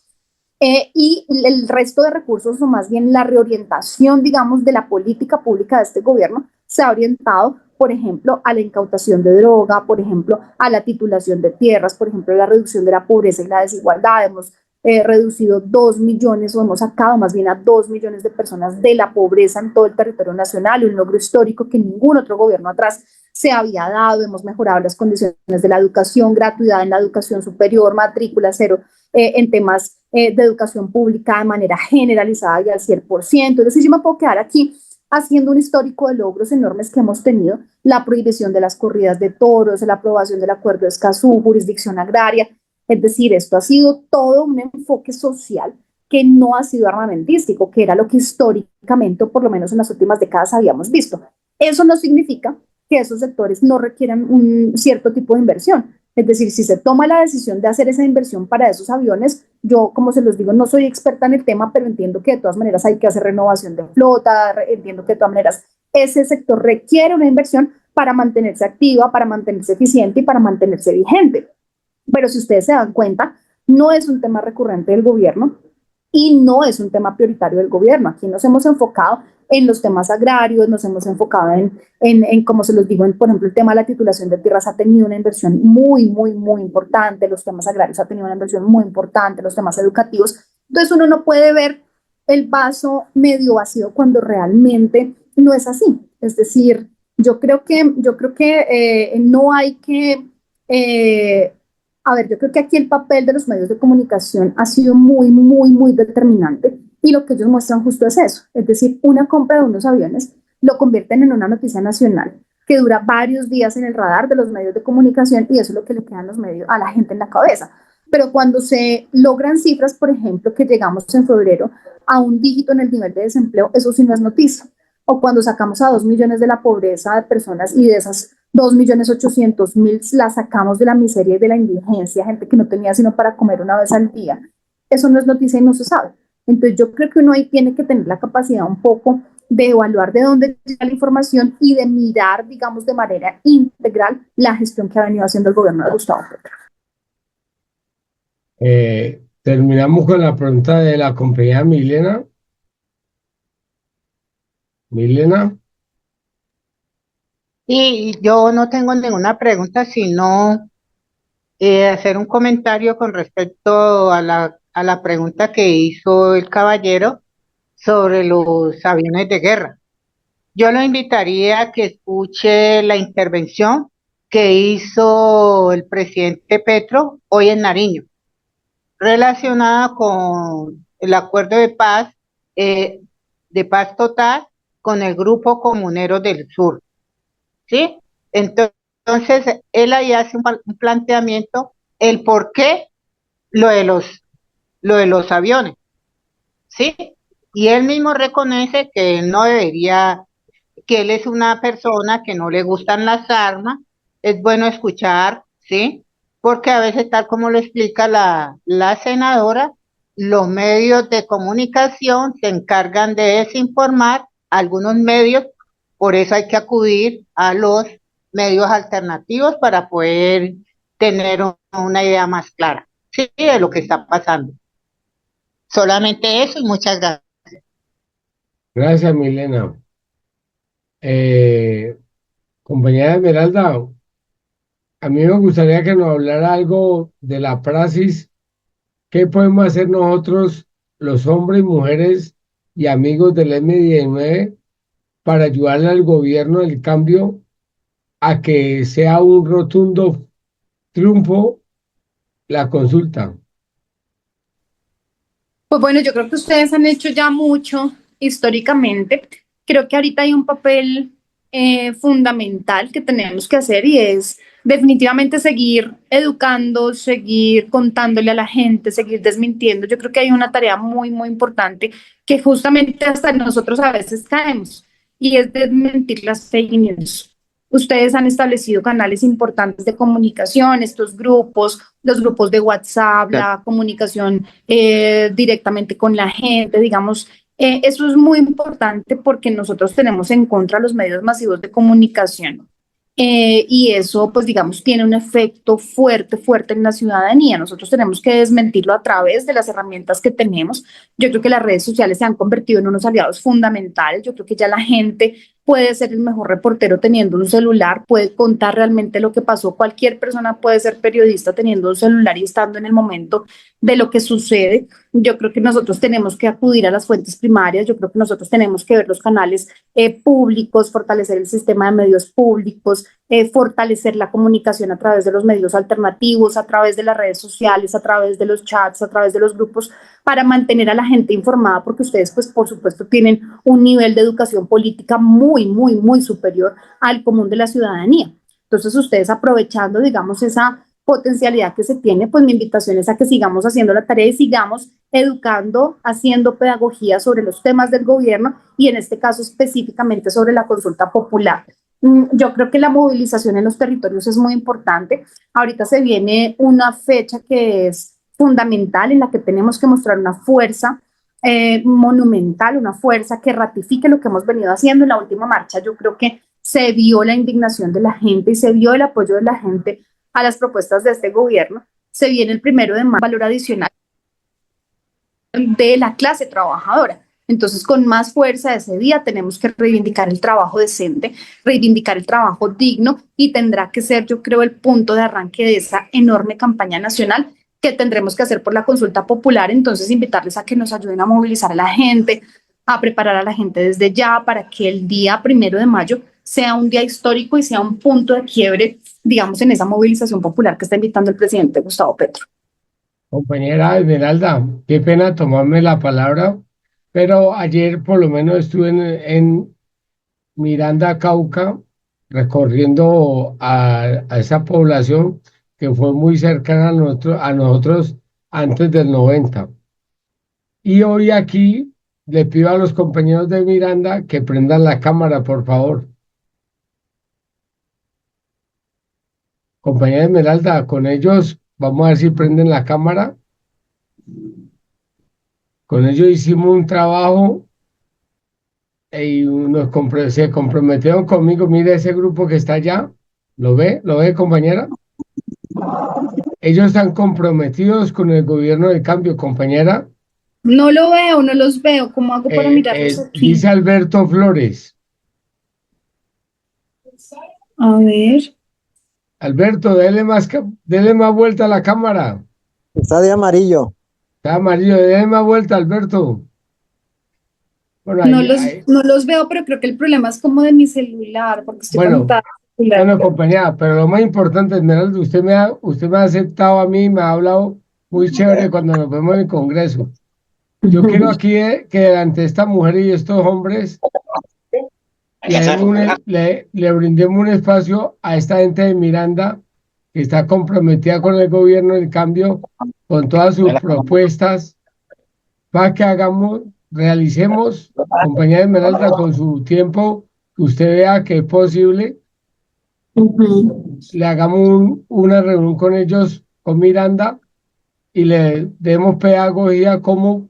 Y el resto de recursos, o más bien la reorientación, digamos, de la política pública de este gobierno, se ha orientado, por ejemplo, a la incautación de droga, por ejemplo, a la titulación de tierras, por ejemplo, a la reducción de la pobreza y la desigualdad. Hemos reducido 2 millones, o hemos sacado más bien a 2 millones de personas de la pobreza en todo el territorio nacional, un logro histórico que ningún otro gobierno atrás se había dado. Hemos mejorado las condiciones de la educación, gratuidad en la educación superior, matrícula cero en temas de educación pública de manera generalizada y al 100%. Es decir, yo me puedo quedar aquí haciendo un histórico de logros enormes que hemos tenido: la prohibición de las corridas de toros, la aprobación del acuerdo de Escazú, jurisdicción agraria. Es decir, esto ha sido todo un enfoque social que no ha sido armamentístico, que era lo que históricamente, o por lo menos en las últimas décadas, habíamos visto. Eso no significa que esos sectores no requieran un cierto tipo de inversión. Es decir, si se toma la decisión de hacer esa inversión para esos aviones, yo, como se los digo, no soy experta en el tema, pero entiendo que de todas maneras hay que hacer renovación de flota, entiendo que de todas maneras ese sector requiere una inversión para mantenerse activa, para mantenerse eficiente y para mantenerse vigente. Pero si ustedes se dan cuenta, no es un tema recurrente del gobierno y no es un tema prioritario del gobierno. Aquí nos hemos enfocado en los temas agrarios, nos hemos enfocado como se los digo, por ejemplo, el tema de la titulación de tierras ha tenido una inversión muy importante, los temas agrarios ha tenido una inversión muy importante, los temas educativos. Entonces uno no puede ver el vaso medio vacío cuando realmente no es así. Es decir, yo creo que no hay que... yo creo que aquí el papel de los medios de comunicación ha sido muy determinante y lo que ellos muestran justo es eso, es decir, una compra de unos aviones lo convierten en una noticia nacional que dura varios días en el radar de los medios de comunicación y eso es lo que le quedan los medios a la gente en la cabeza. Pero cuando se logran cifras, por ejemplo, que llegamos en febrero a un dígito en el nivel de desempleo, eso sí no es noticia. O cuando sacamos a 2 millones de la pobreza de personas y de esas 2.800.000 la sacamos de la miseria y de la indigencia, gente que no tenía sino para comer una vez al día. Eso no es noticia y no se sabe. Entonces yo creo que uno ahí tiene que tener la capacidad un poco de evaluar de dónde llega la información y de mirar, digamos, de manera integral la gestión que ha venido haciendo el gobierno de Gustavo Petro. Terminamos con la pregunta de la compañera Milena. Milena. Y yo no tengo ninguna pregunta, sino hacer un comentario con respecto a la pregunta que hizo el caballero sobre los aviones de guerra. Yo lo invitaría a que escuche la intervención que hizo el presidente Petro hoy en Nariño, relacionada con el acuerdo de paz total con el Grupo Comunero del Sur, ¿sí? Entonces, él ahí hace un planteamiento, el por qué lo de los aviones, ¿sí? Y él mismo reconoce que él no debería, que él es una persona que no le gustan las armas, es bueno escuchar, ¿sí? Porque a veces, tal como lo explica la senadora, los medios de comunicación se encargan de desinformar a algunos medios, por eso hay que acudir a los medios alternativos para poder tener una idea más clara, ¿sí? De lo que está pasando. Solamente eso y muchas gracias. Gracias, Milena. Compañera Esmeralda, a mí me gustaría que nos hablara algo de la praxis. ¿Qué podemos hacer nosotros, los hombres, mujeres y amigos del M19, para ayudarle al gobierno del cambio a que sea un rotundo triunfo la consulta? Pues bueno, yo creo que ustedes han hecho ya mucho históricamente. Creo que ahorita hay un papel fundamental que tenemos que hacer y es definitivamente seguir educando, seguir contándole a la gente, seguir desmintiendo. Yo creo que hay una tarea muy importante que justamente hasta nosotros a veces caemos y es desmentir las fake news. Ustedes han establecido canales importantes de comunicación, estos grupos, los grupos de WhatsApp, la comunicación directamente con la gente, digamos, eso es muy importante porque nosotros tenemos en contra los medios masivos de comunicación. Y eso, pues digamos, tiene un efecto fuerte en la ciudadanía. Nosotros tenemos que desmentirlo a través de las herramientas que tenemos. Yo creo que las redes sociales se han convertido en unos aliados fundamentales. Yo creo que ya la gente puede ser el mejor reportero teniendo un celular, puede contar realmente lo que pasó. Cualquier persona puede ser periodista teniendo un celular y estando en el momento de lo que sucede. Yo creo que nosotros tenemos que acudir a las fuentes primarias. Yo creo que nosotros tenemos que ver los canales públicos, fortalecer el sistema de medios públicos, fortalecer la comunicación a través de los medios alternativos, a través de las redes sociales, a través de los chats, a través de los grupos, para mantener a la gente informada, porque ustedes, pues, por supuesto, tienen un nivel de educación política muy superior al común de la ciudadanía. Entonces, ustedes aprovechando, digamos, esa potencialidad que se tiene, pues mi invitación es a que sigamos haciendo la tarea y sigamos educando, haciendo pedagogía sobre los temas del gobierno y en este caso específicamente sobre la consulta popular. Yo creo que la movilización en los territorios es muy importante. Ahorita se viene una fecha que es fundamental en la que tenemos que mostrar una fuerza monumental, una fuerza que ratifique lo que hemos venido haciendo en la última marcha. Yo creo que se vio la indignación de la gente y se vio el apoyo de la gente a las propuestas de este gobierno. Se viene el 1 de mayo, valor adicional de la clase trabajadora. Entonces, con más fuerza ese día tenemos que reivindicar el trabajo decente, reivindicar el trabajo digno y tendrá que ser, yo creo, el punto de arranque de esa enorme campaña nacional que tendremos que hacer por la consulta popular. Entonces, invitarles a que nos ayuden a movilizar a la gente, a preparar a la gente desde ya para que el día 1 de mayo sea un día histórico y sea un punto de quiebre, digamos, en esa movilización popular que está invitando el presidente Gustavo Petro. Compañera Esmeralda, qué pena tomarme la palabra, pero ayer por lo menos estuve en Miranda, Cauca, recorriendo a esa población que fue muy cercana a nosotros antes del 90. Y hoy aquí le pido a los compañeros de Miranda que prendan la cámara, por favor. Compañera Esmeralda, con ellos vamos a ver si prenden la cámara. Con ellos hicimos un trabajo y se comprometieron conmigo. Mire ese grupo que está allá. ¿Lo ve? ¿Lo ve, compañera? Ellos están comprometidos con el gobierno de cambio, compañera. No lo veo, no los veo. ¿Cómo hago para mirarlos aquí? Dice Alberto Flores. A ver. Alberto, dele más vuelta a la cámara. Está de amarillo. Está amarillo, dele más vuelta, Alberto. Bueno, No los veo, pero creo que el problema es como de mi celular, porque estoy conectada. Bueno, compañera, pero lo más importante, Esmeralda, usted me ha aceptado a mí, me ha hablado muy chévere cuando nos vemos en el Congreso. Yo quiero aquí que delante de esta mujer y estos hombres le brindemos un espacio a esta gente de Miranda que está comprometida con el gobierno del cambio, con todas sus propuestas, para que realicemos, compañera Esmeralda, con su tiempo, que usted vea que es posible, le hagamos una reunión con ellos, con Miranda, y le demos pedagogía cómo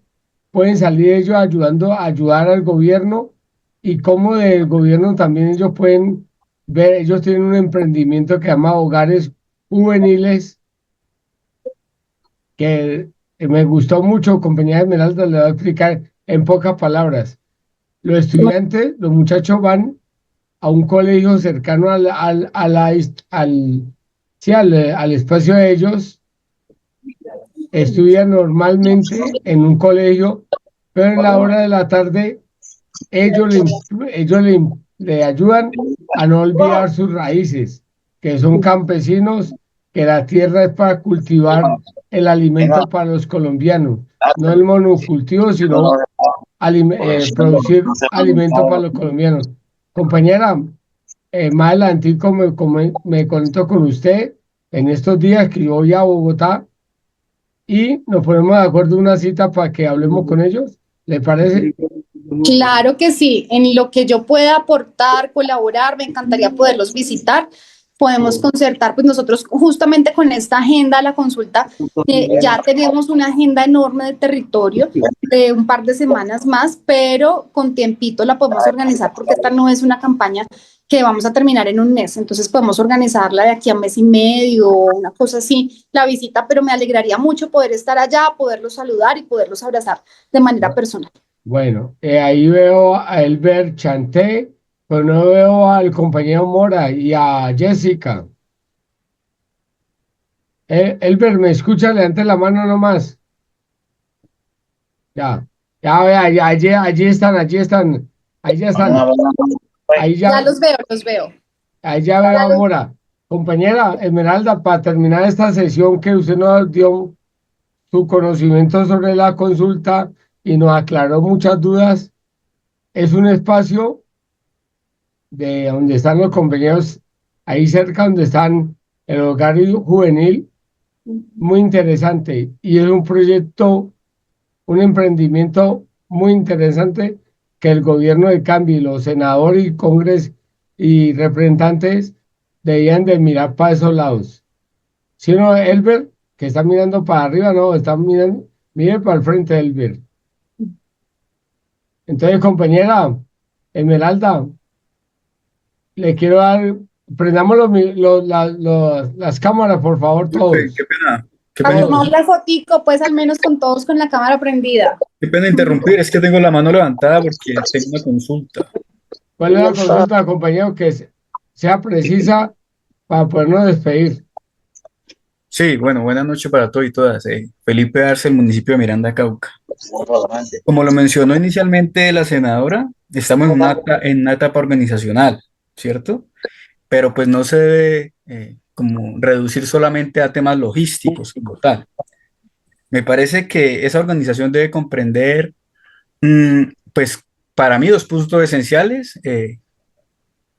pueden salir ellos ayudar al gobierno y cómo del gobierno también ellos pueden ver, ellos tienen un emprendimiento que se llama Hogares Juveniles, que me gustó mucho, compañera Esmeralda, le voy a explicar en pocas palabras. Los estudiantes, los muchachos van a un colegio cercano al espacio de ellos, estudian normalmente en un colegio, pero en la hora de la tarde ellos le ayudan a no olvidar sus raíces, que son campesinos, que la tierra es para cultivar el alimento para los colombianos, no el monocultivo, sino producir alimento para los colombianos. Compañera, más adelante me conecto con usted en estos días que yo voy a Bogotá y nos ponemos de acuerdo en una cita para que hablemos con ellos. ¿Le parece? Claro que sí, en lo que yo pueda aportar, colaborar, me encantaría poderlos visitar. Podemos concertar, pues nosotros justamente con esta agenda de la consulta ya tenemos una agenda enorme de territorio de un par de semanas más, pero con tiempito la podemos organizar porque esta no es una campaña que vamos a terminar en un mes, entonces podemos organizarla de aquí a mes y medio, una cosa así, la visita, pero me alegraría mucho poder estar allá, poderlos saludar y poderlos abrazar de manera personal. Bueno, ahí veo a Elber Chanté, pero no veo al compañero Mora y a Jessica. Elber, ¿me escucha? Levante la mano nomás. Ya vea, allí están. Ahí ya están. Ahí ya los veo. Ahí ya veo a Mora. Compañera Esmeralda, para terminar esta sesión que usted nos dio su conocimiento sobre la consulta y nos aclaró muchas dudas, es un espacio de donde están los compañeros, ahí cerca donde están el hogar juvenil, muy interesante, y es un proyecto, un emprendimiento muy interesante que el gobierno de cambio y los senadores y representantes debían de mirar para esos lados. Si uno, Elber, que está mirando para arriba, no, está mirando, mire para el frente, Elber. Entonces, compañera Esmeralda, le quiero dar, prendamos las cámaras, por favor, todos. Qué pena, qué pena, Hagamos la fotico, pues al menos con todos con la cámara prendida. qué pena interrumpir, es que tengo la mano levantada porque tengo una consulta. ¿Cuál es la consulta, compañero? Que sea precisa para podernos despedir. Sí, bueno, buenas noches para todos y todas. Felipe Arce, el municipio de Miranda, Cauca. Como lo mencionó inicialmente la senadora, estamos en una etapa organizacional, ¿cierto? Pero pues no se debe como reducir solamente a temas logísticos como tal. Me parece que esa organización debe comprender, pues para mí, dos puntos esenciales,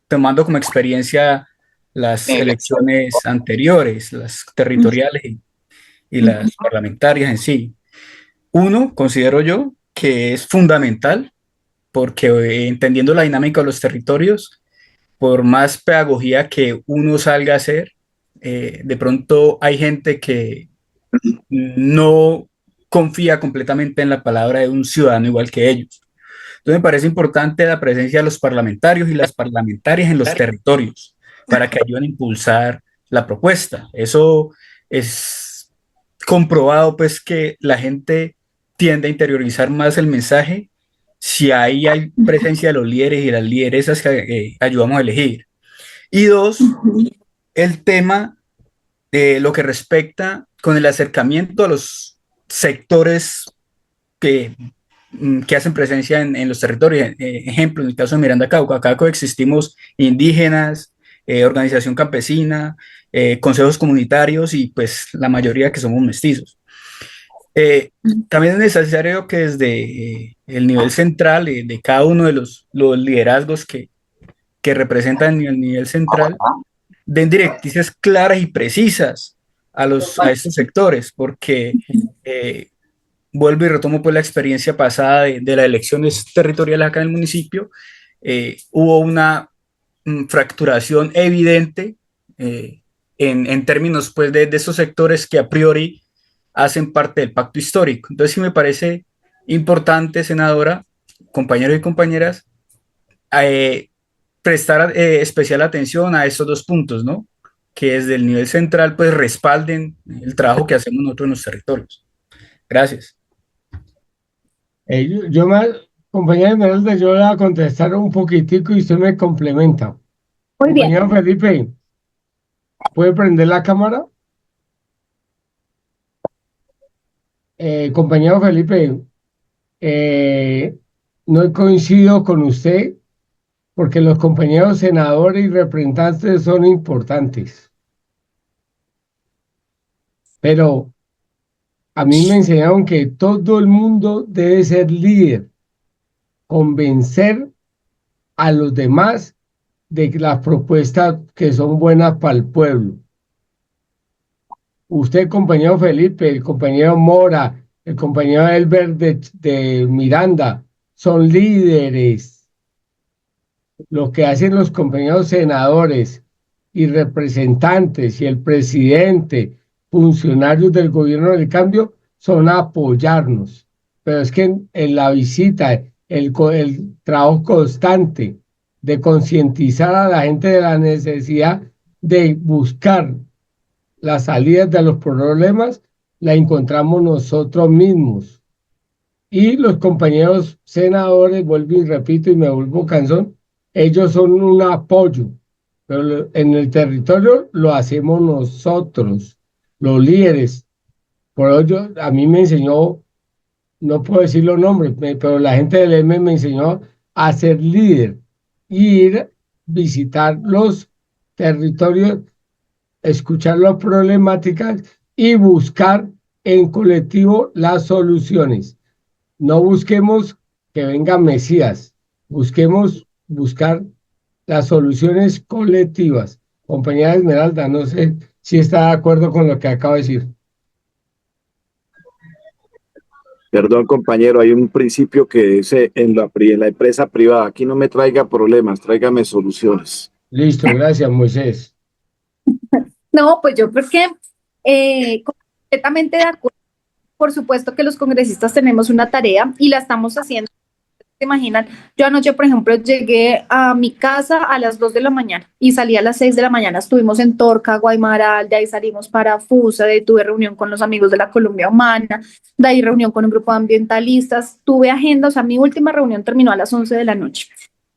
tomando como experiencia las elecciones anteriores, las territoriales y las parlamentarias en sí. Uno, considero yo que es fundamental porque entendiendo la dinámica de los territorios, por más pedagogía que uno salga a hacer, de pronto hay gente que no confía completamente en la palabra de un ciudadano igual que ellos. Entonces me parece importante la presencia de los parlamentarios y las parlamentarias en los territorios para que ayuden a impulsar la propuesta. Eso es comprobado, pues, que la gente tiende a interiorizar más el mensaje si ahí hay presencia de los líderes y las lideresas que ayudamos a elegir. Y dos, el tema de lo que respecta con el acercamiento a los sectores que hacen presencia en los territorios. Ejemplo, en el caso de Miranda Cauca, acá coexistimos indígenas, organización campesina, consejos comunitarios y pues la mayoría que somos mestizos. También es necesario que desde el nivel central de cada uno de los liderazgos que representan el nivel central den directrices claras y precisas a estos sectores, porque vuelvo y retomo pues la experiencia pasada de las elecciones territoriales acá en el municipio, hubo una fracturación evidente en términos pues de esos sectores que a priori hacen parte del pacto histórico. Entonces sí me parece importante, senadora, compañeros y compañeras, prestar especial atención a estos dos puntos, ¿no? Que desde el nivel central pues respalden el trabajo que hacemos nosotros en los territorios. Gracias. Compañera Esmeralda, yo le voy a contestar un poquitico y usted me complementa. Muy bien. Compañero Felipe, ¿puede prender la cámara? Compañero Felipe, no coincido con usted porque los compañeros senadores y representantes son importantes. Pero a mí me enseñaron que todo el mundo debe ser líder, convencer a los demás de las propuestas que son buenas para el pueblo. Usted, compañero Felipe, el compañero Mora, el compañero Elber de Miranda, son líderes. Lo que hacen los compañeros senadores y representantes y el presidente, funcionarios del gobierno del cambio, son apoyarnos. Pero es que en la visita, el trabajo constante de concientizar a la gente de la necesidad de buscar las salidas de los problemas, la encontramos nosotros mismos. Y los compañeros senadores, vuelvo y repito y me vuelvo cansón, ellos son un apoyo, pero en el territorio lo hacemos nosotros, los líderes. Por ello, a mí me enseñó, no puedo decir los nombres, pero la gente del M me enseñó a ser líder, ir visitar los territorios, escuchar las problemáticas y buscar en colectivo las soluciones. No busquemos que venga Mesías, busquemos buscar las soluciones colectivas. Compañera Esmeralda, no sé si está de acuerdo con lo que acabo de decir. Perdón, compañero, hay un principio que dice en la empresa privada, aquí no me traiga problemas, tráigame soluciones. Listo, gracias, Moisés. No, pues yo creo que completamente de acuerdo. Por supuesto que los congresistas tenemos una tarea y la estamos haciendo. ¿Se imaginan? Yo anoche, por ejemplo, llegué a mi casa a las 2 de la mañana y salí a las 6 de la mañana. Estuvimos en Torca, Guaymaral, de ahí salimos para Fusa, de ahí tuve reunión con los amigos de la Colombia Humana, de ahí reunión con un grupo de ambientalistas, tuve agenda, o sea, mi última reunión terminó a las 11 de la noche.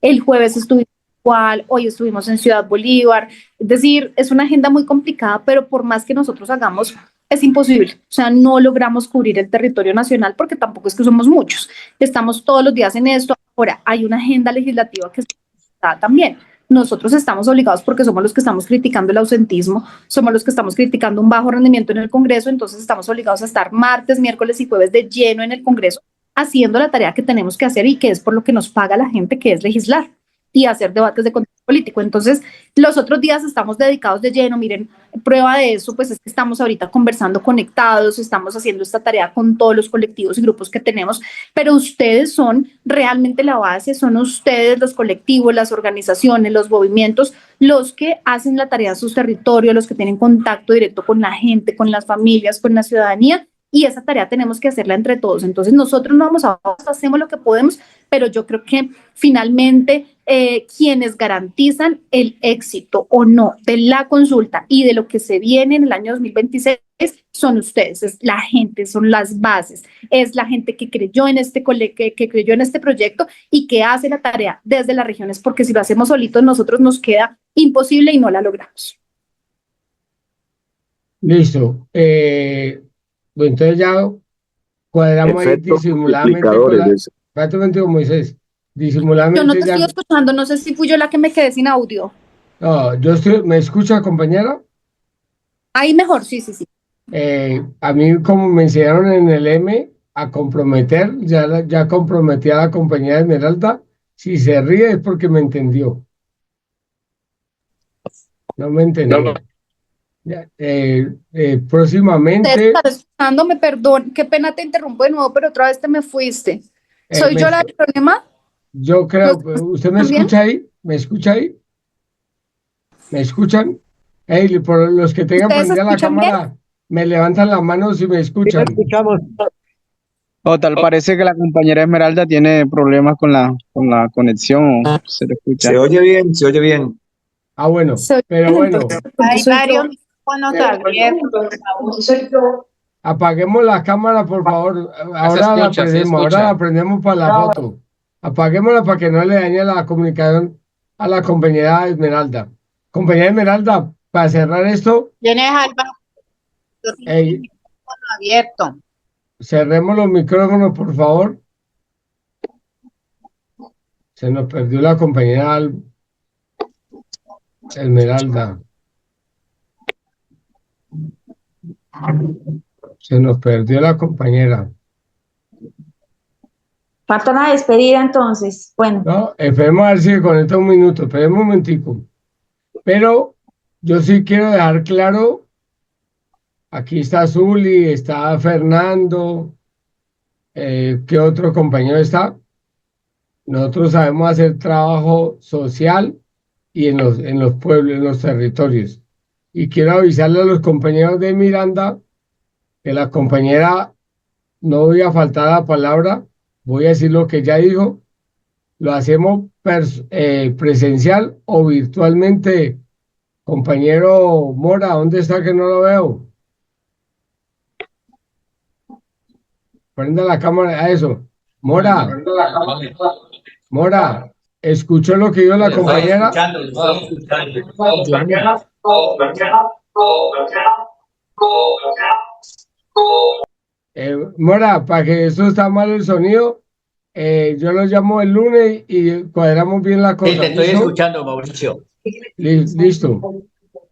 El jueves estuvimos igual, hoy estuvimos en Ciudad Bolívar, es decir, es una agenda muy complicada, pero por más que nosotros hagamos, es imposible, o sea, no logramos cubrir el territorio nacional porque tampoco es que somos muchos, estamos todos los días en esto. Ahora, hay una agenda legislativa que está también. Nosotros estamos obligados porque somos los que estamos criticando el ausentismo, somos los que estamos criticando un bajo rendimiento en el Congreso, entonces estamos obligados a estar martes, miércoles y jueves de lleno en el Congreso haciendo la tarea que tenemos que hacer y que es por lo que nos paga la gente, que es legislar y hacer debates de contenido político. Entonces, los otros días estamos dedicados de lleno. Miren, prueba de eso, pues es que estamos ahorita conversando conectados, estamos haciendo esta tarea con todos los colectivos y grupos que tenemos, pero ustedes son realmente la base, son ustedes los colectivos, las organizaciones, los movimientos, los que hacen la tarea en sus territorios, los que tienen contacto directo con la gente, con las familias, con la ciudadanía, y esa tarea tenemos que hacerla entre todos. Entonces nosotros no vamos a hacemos lo que podemos, pero yo creo que finalmente quienes garantizan el éxito o no de la consulta y de lo que se viene en el año 2026 son ustedes, es la gente, son las bases, es la gente que creyó en que creyó en este proyecto y que hace la tarea desde las regiones, porque si lo hacemos solitos nosotros nos queda imposible y no la logramos. Listo. Bueno, entonces ya cuadramos ahí Efectos disimuladamente con la... multiplicadores. Espérate un momentico, Moisés. Yo no Disimuladamente te ya... estoy escuchando, no sé si fui yo la que me quedé sin audio. No, yo estoy... ¿Me escucha, compañera? Ahí mejor, sí, sí, sí. A mí, como me enseñaron en el M a comprometer, ya comprometí a la compañía de Esmeralda. Si se ríe es porque me entendió. No me entendió. Ya, Ustedes próximamente, están escuchándome, perdón, qué pena te interrumpo de nuevo, pero otra vez te me fuiste. ¿Soy yo la del problema? yo creo, ¿Los ¿usted me también? escucha ahí? ¿Me escucha ahí? ¿Me escuchan? Hey, por los que tengan ¿Ustedes prendida la escuchan bien? cámara, me levantan la mano si me Sí, escuchan. escuchamos. O tal parece que la compañera Esmeralda tiene problemas con la conexión, o se le escucha. Se oye bien, se oye bien. Ah, bueno, ¿Se oye pero bien? bueno, Entonces, Hay soy yo. varios micrófonos abiertos. apaguemos la cámara, por favor. Ahora la prendemos, ahora la prendemos para la foto. Apaguémosla para que no le dañe la comunicación a la compañera Esmeralda. Compañera Esmeralda, para cerrar esto, ¿Tienes Alba? Yo tengo el hey, micrófono abierto. cerremos los micrófonos, por favor. Se nos perdió la compañera Esmeralda. Se nos perdió la compañera. Falta una despedida entonces. Bueno, No, esperemos a ver si se conecta un minuto. Esperemos un momentico. Pero yo sí quiero dejar claro, aquí está Zuli, está Fernando, ¿qué otro compañero está? Nosotros sabemos hacer trabajo social y en los pueblos, en los territorios. Y quiero avisarle a los compañeros de Miranda que la compañera, no voy a faltar a la palabra, voy a decir lo que ya dijo, lo hacemos presencial o virtualmente. Compañero Mora, ¿dónde está que no lo veo? Prenda la cámara a eso. Mora, Mora, ¿escuchó lo que dijo la compañera? Mora, para que eso está mal el sonido, yo lo llamo el lunes y cuadramos bien la cosa. Sí, te estoy ¿Listo? escuchando, Mauricio. Listo.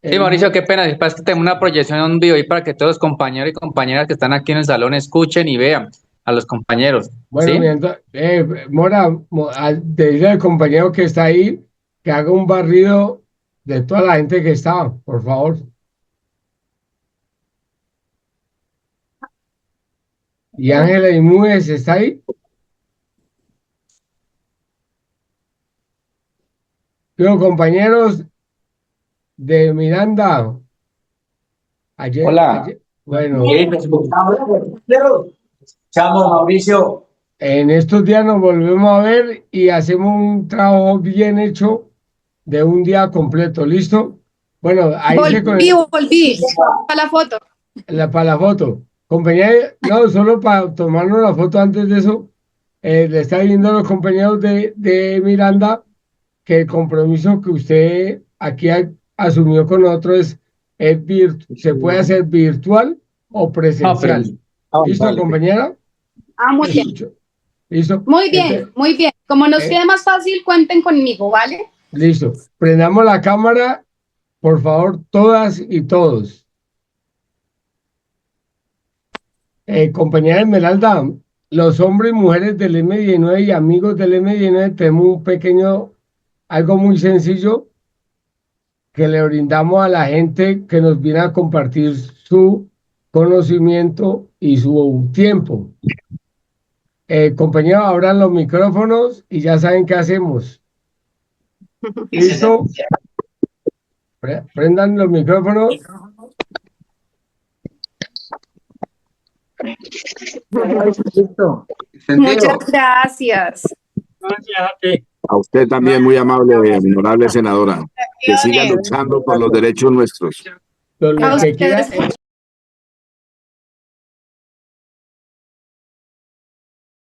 Sí, Mauricio, qué pena. Después que tengo una proyección en un video ahí para que todos los compañeros y compañeras que están aquí en el salón escuchen y vean a los compañeros. Bueno, ¿Sí? mientras, Mora, te dice el compañero que está ahí que haga un barrido de toda la gente que está, por favor. Y Ángela Imúez está ahí. Pero compañeros, de Miranda. Hola. Bueno, Chamo, Mauricio. en estos días nos volvemos a ver y hacemos un trabajo bien hecho de un día completo. ¿Listo? Bueno, ahí Volví. Para la foto. para la foto. Compañera, no, solo para tomarnos la foto antes de eso, le está diciendo a los compañeros de Miranda que el compromiso que usted aquí asumió con nosotros se puede hacer virtual o presencial. ¿Listo, vale. compañera? Muy bien. ¿Listo? Muy bien, muy bien. Como nos quede más fácil, cuenten conmigo, ¿vale? Listo. Prendamos la cámara, por favor, todas y todos. Compañera Esmeralda, los hombres y mujeres del M19 y amigos del M19 tenemos un pequeño, algo muy sencillo que le brindamos a la gente que nos viene a compartir su conocimiento y su tiempo. Compañeros, abran los micrófonos y ya saben qué hacemos. ¿Listo? Prendan los micrófonos. Listo. Muchas gracias. Gracias a ti. A usted también, muy amable, honorable senadora. Que siga luchando por los derechos nuestros. Lo que quiera,